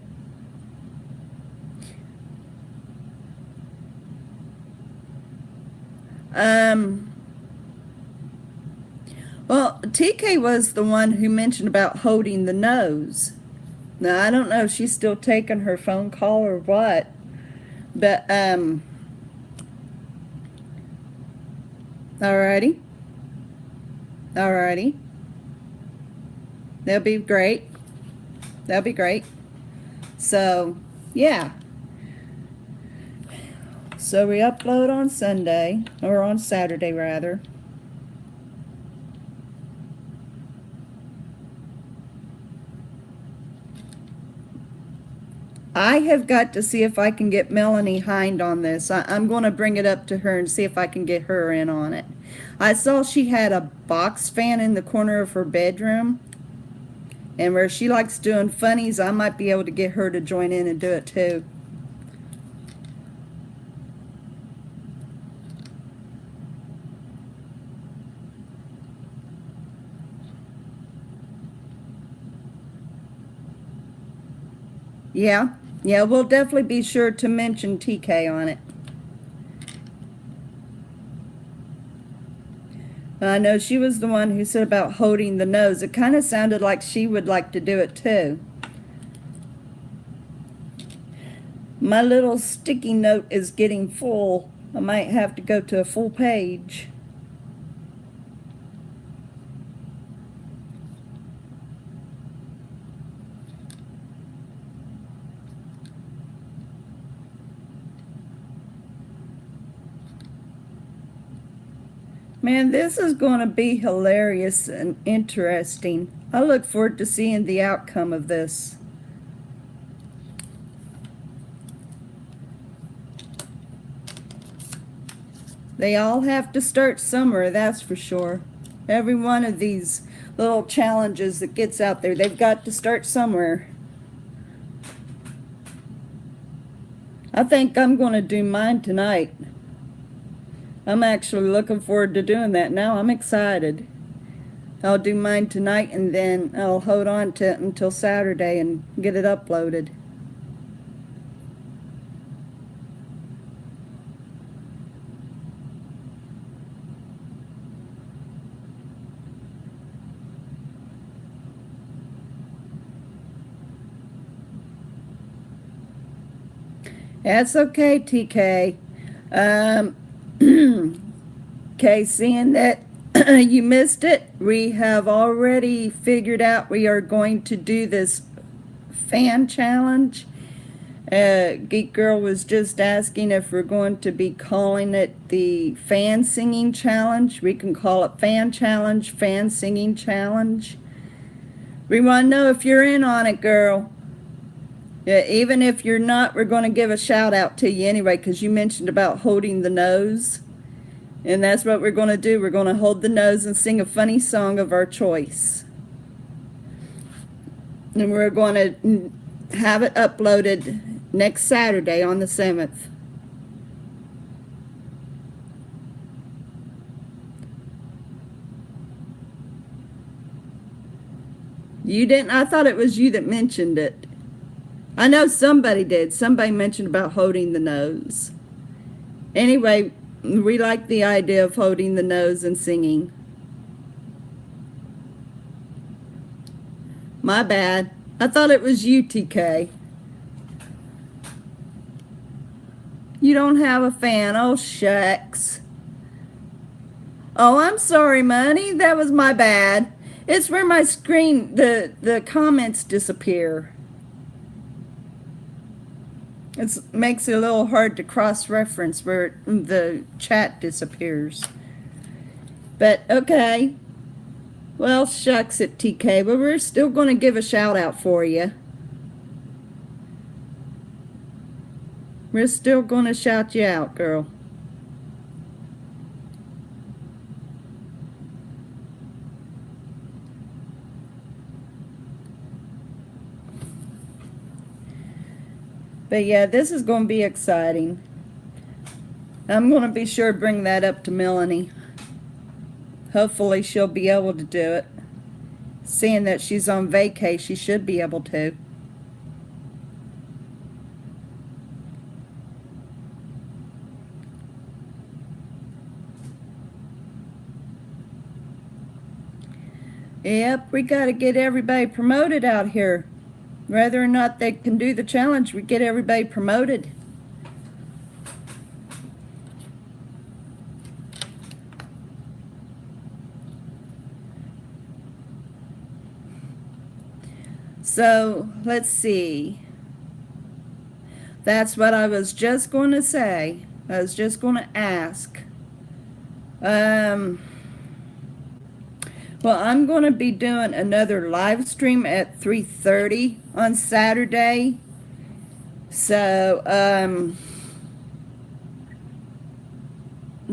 Well, TK was the one who mentioned about holding the nose. Now, I don't know if she's still taking her phone call or what, but, alrighty. Alrighty. That'll be great. That'll be great. So, yeah. So we upload on Sunday, or on Saturday rather. I have got to see if I can get Melanie Hind on this. I'm going to bring it up to her and see if I can get her in on it. I saw she had a box fan in the corner of her bedroom. And where she likes doing funnies, I might be able to get her to join in and do it too. Yeah, we'll definitely be sure to mention TK on it. I know she was the one who said about holding the nose. It kind of sounded like she would like to do it too. My little sticky note is getting full. I might have to go to a full page. Man, this is going to be hilarious and interesting. I look forward to seeing the outcome of this. They all have to start somewhere, that's for sure. Every one of these little challenges that gets out there, they've got to start somewhere. I think I'm going to do mine tonight. I'm actually looking forward to doing that now. I'm excited. I'll do mine tonight and then I'll hold on to it until Saturday and get it uploaded. That's okay, TK. Okay, seeing that you missed it, we have already figured out we are going to do this fan challenge. Geek Girl was just asking if we're going to be calling it the fan singing challenge. We can call it fan challenge, fan singing challenge. We want to know if you're in on it, girl. Yeah, even if you're not, we're going to give a shout out to you anyway, because you mentioned about holding the nose. And that's what we're going to do. We're going to hold the nose and sing a funny song of our choice. And we're going to have it uploaded next Saturday on the 7th. You didn't? I thought it was you that mentioned it. I know somebody did. Somebody mentioned about holding the nose. Anyway, we like the idea of holding the nose and singing. My bad. I thought it was you, TK. You don't have a fan. Oh, shucks. Oh, I'm sorry, Money. That was my bad. It's where my screen, the comments disappear. It makes it a little hard to cross-reference where the chat disappears. But, okay. Well, shucks it, TK, but we're still going to give a shout-out for you. We're still going to shout you out, girl. But yeah, this is going to be exciting. I'm going to be sure to bring that up to Melanie. Hopefully she'll be able to do it. Seeing that she's on vacay, she should be able to. Yep, we got to get everybody promoted out here. Whether or not they can do the challenge, we get everybody promoted. So, let's see. That's what I was just going to say. I was just going to ask. Well, I'm going to be doing another live stream at 3:30 on Saturday. So,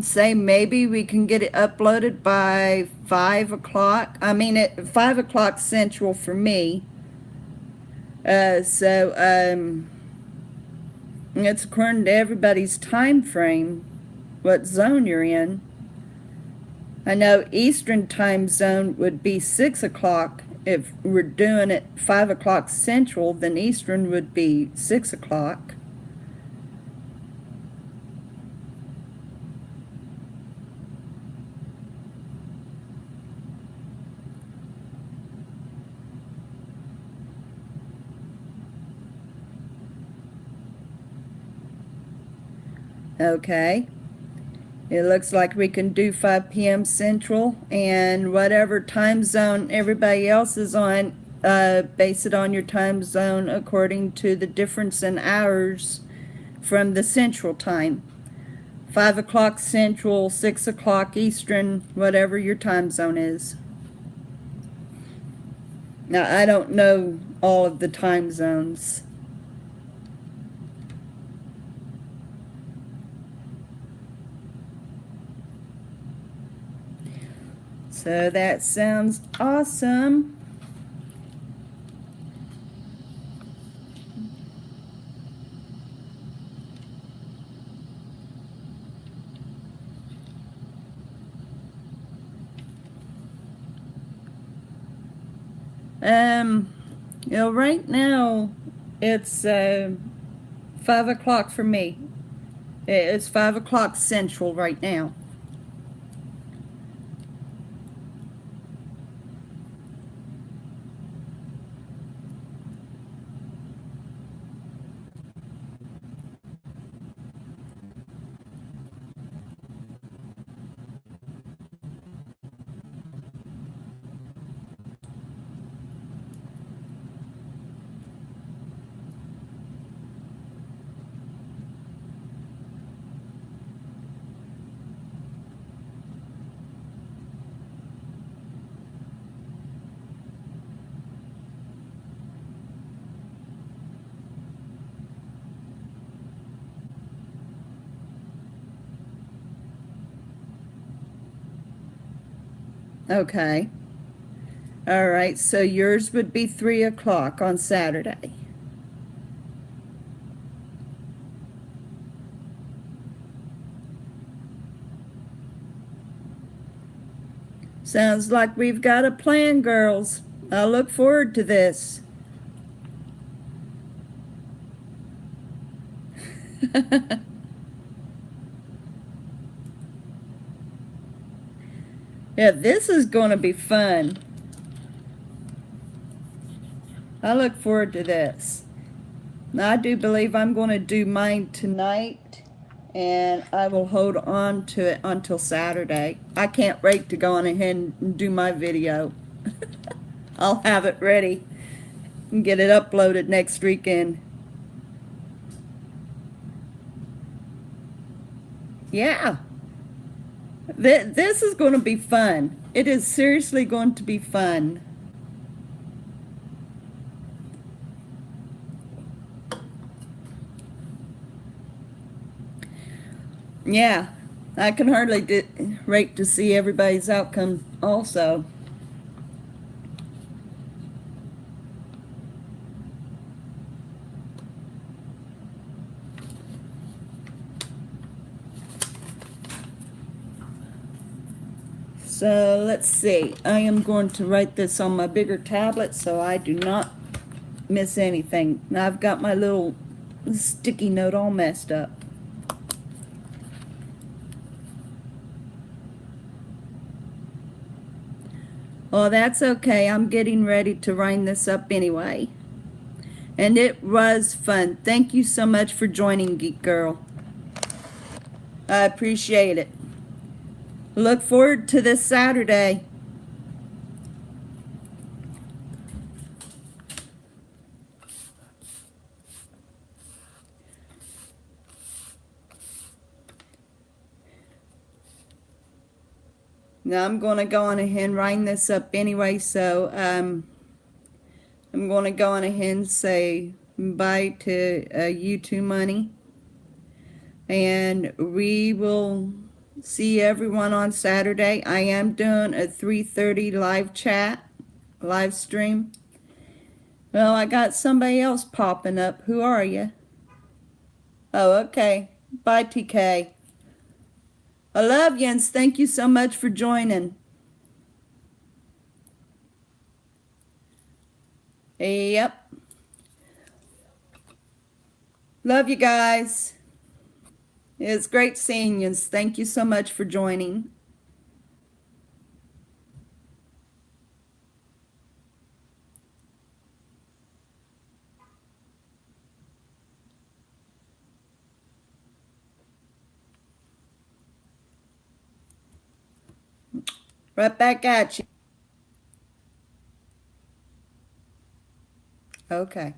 say maybe we can get it uploaded by 5 o'clock. I mean, at 5 o'clock Central for me. It's according to everybody's time frame, what zone you're in. I know Eastern time zone would be 6 o'clock. If we're doing it 5 o'clock Central, then Eastern would be 6 o'clock. Okay. It looks like we can do 5 p.m. Central, and whatever time zone everybody else is on, base it on your time zone according to the difference in hours from the Central time. 5 o'clock Central, 6 o'clock Eastern, whatever your time zone is. Now, I don't know all of the time zones. So that sounds awesome. You know, right now it's 5 o'clock for me. It's 5 o'clock Central right now. Okay. All right, so yours would be 3 o'clock on Saturday. Sounds like we've got a plan, girls. I look forward to this. Yeah, this is going to be fun. I look forward to this. Now, I do believe I'm going to do mine tonight, and I will hold on to it until Saturday. I can't wait to go on ahead and do my video. I'll have it ready and get it uploaded next weekend. Yeah. This is going to be fun. It is seriously going to be fun. Yeah, I can hardly wait to see everybody's outcome also. So let's see. I am going to write this on my bigger tablet so I do not miss anything. Now I've got my little sticky note all messed up. Oh, that's okay. I'm getting ready to wind this up anyway. And it was fun. Thank you so much for joining, Geek Girl. I appreciate it. Look forward to this Saturday. Now I'm going to go on ahead and wind this up anyway, so I'm going to go on ahead and say bye to YouTube Money. And we will see everyone on Saturday. I am doing a 3:30 live stream. Well, I got somebody else popping up. Who are you? Oh, okay. Bye, TK. I love you, and thank you so much for joining. Yep. Love you guys. It's great seeing you. Thank you so much for joining. Right back at you. Okay.